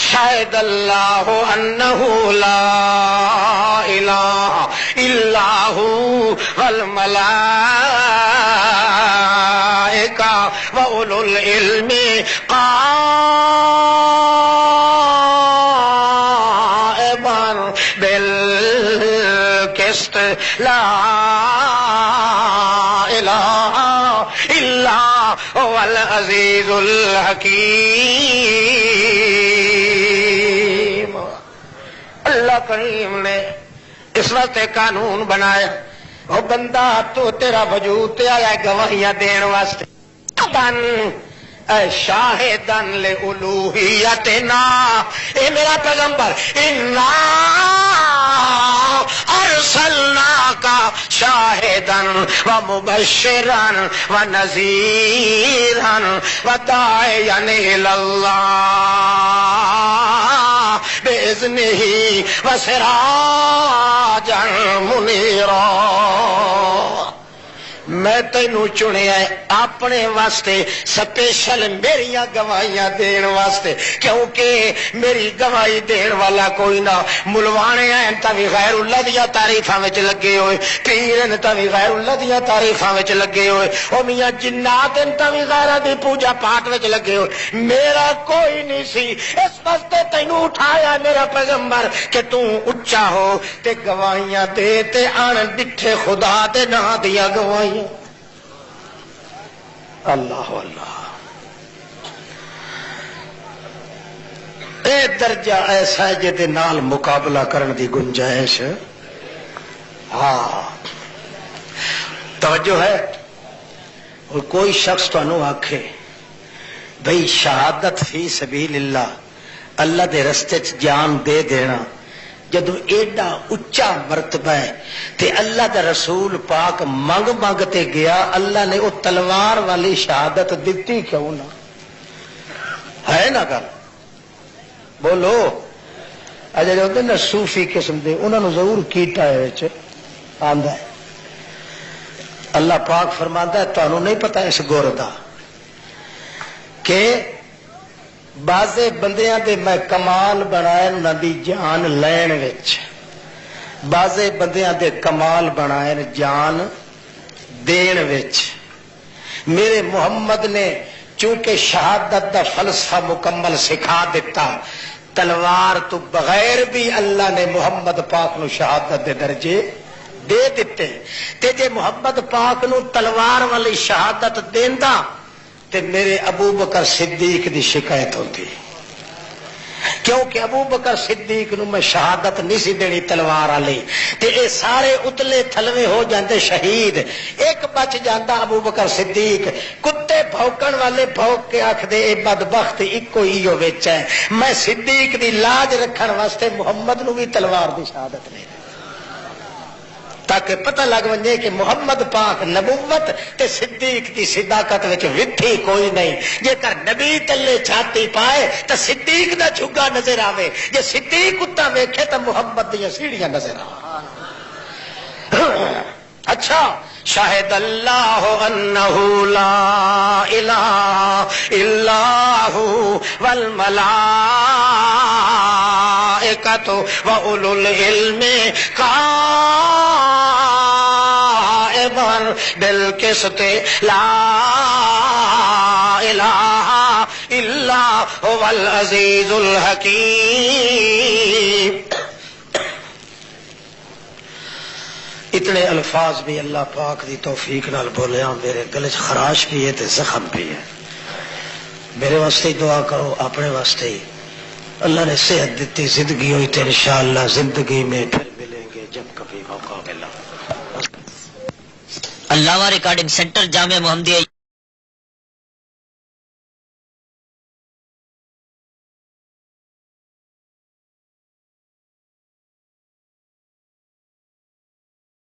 شاہد اللہ انہ لا الہ الا ہو والملائکہ وَأُولُو الْعِلْمِ قَائِمًا بِالْقِسْطِ لَا إِلَٰهَ إِلَّا هُوَ الْعَزِيزُ الْحَكِيمُ۔ اللہ کریم نے اس واسطے قانون بنایا، وہ بندہ تو تیرا وجود تے آیا گواہیاں دین واسطے، شاہدن لِأُلُوہیتنا، اے میرا پیغمبر اِنَّا ارسلناک شاہدن ومبشرا ونذیرا وداعیا الی اللہ بإذنہ وسراجا منیرا۔ میں تینوں چنیا اپنے واسطے سپیشل میریاں گواہیاں دین واسطے، کیونکہ میری گواہی دین والا کوئی نہ، ملوانے ہیں تا بھی غیر اللہ دیاں تعریفاں وچ لگے ہوئے، پیرن تا بھی غیر اللہ دیاں تعریفاں وچ لگے ہوئے، او میاں جنات تا بھی غیر دی پوجا پاٹ وچ لگے ہوئے، میرا کوئی نہیں سی، اس واسطے تینوں اٹھایا میرا پیغمبر کہ تو اچا ہو تے گواہیاں دے تے آن ڈٹھے خدا تے نہ دیا گواہیاں۔ اللہ اللہ، اے درجہ ایسا ہے جے نال مقابلہ کرن دی گنجائش ہاں توجہ ہے۔ اور کوئی شخص تانوں آکھے بھئی شہادت فی سبیل اللہ، اللہ دے رستے چ جان دے دینا جدو ایڈا اچا مرتبہ ہے تے اللہ دا رسول پاک منگ منگتے گیا، اللہ نے وہ تلوار والی شہادت دیتی کیوں نہ؟ ہے نا گل؟ بولو اجے ہوتے نا صوفی قسم دے انہوں نے ضرور کیٹا ہے آندا ہے۔ اللہ پاک فرماندا ہے تانوں نہیں پتا اس گور دا کہ بازے بندیاں دے میں کمال بنائے انہاں دی جان لین وچ، بازے بندیاں دے کمال بنائے جان دین وچ۔ میرے محمد نے چونکہ شہادت دا فلسفہ مکمل سکھا دیتا، تلوار تو بغیر بھی اللہ نے محمد پاک نو شہادت دے درجے دے دیتے، تے جے محمد پاک نو تلوار والی شہادت دیندا تے میرے ابو بکر صدیق دی شکایت ہوتی کیونکہ ابو بکر صدیق نو میں شہادت نہیں سی دینی تلوار والی تے اے سارے اتلے تھلوے ہو جاندے شہید، ایک بچ جاندا ابو بکر صدیق، کتے بھوکن والے بھوک کے آکھدے اے بدبخت اکو ہی وچ ہے، میں صدیق دی لاج رکھن واسطے محمد نو بھی تلوار دی شہادت نہیں، تاکہ پتہ لگ ونجے کہ محمد پاک نبوت تے صدیق کی صداقت وچ وٹھی کوئی نہیں، جے کر نبی تلے چھاتی پائے تے صدیق دا جھگا نظر آوے، جے صدیق کتا ویکھے تے محمد دی سیڑھیاں نظر آوے۔ اچھا، شاہد اللہ انہ لا الہ الا هو والملائکۃ واولو العلم قائما بالقسط لا الہ الا هو العزیز الحکیم۔ اتنے الفاظ بھی اللہ پاک دی توفیق نال بولیا، میرے گلے چ خراش بھی ہے تے زخم بھی ہے، میرے واسطے دعا کرو، اپنے واسطے ہی۔ اللہ نے صحت دیتی، زندگی ہوئی تو انشاءاللہ زندگی میں پھر ملیں گے جب کبھی موقع ملا۔ علامہ ریکارڈنگ سینٹر جامعہ محمدیہ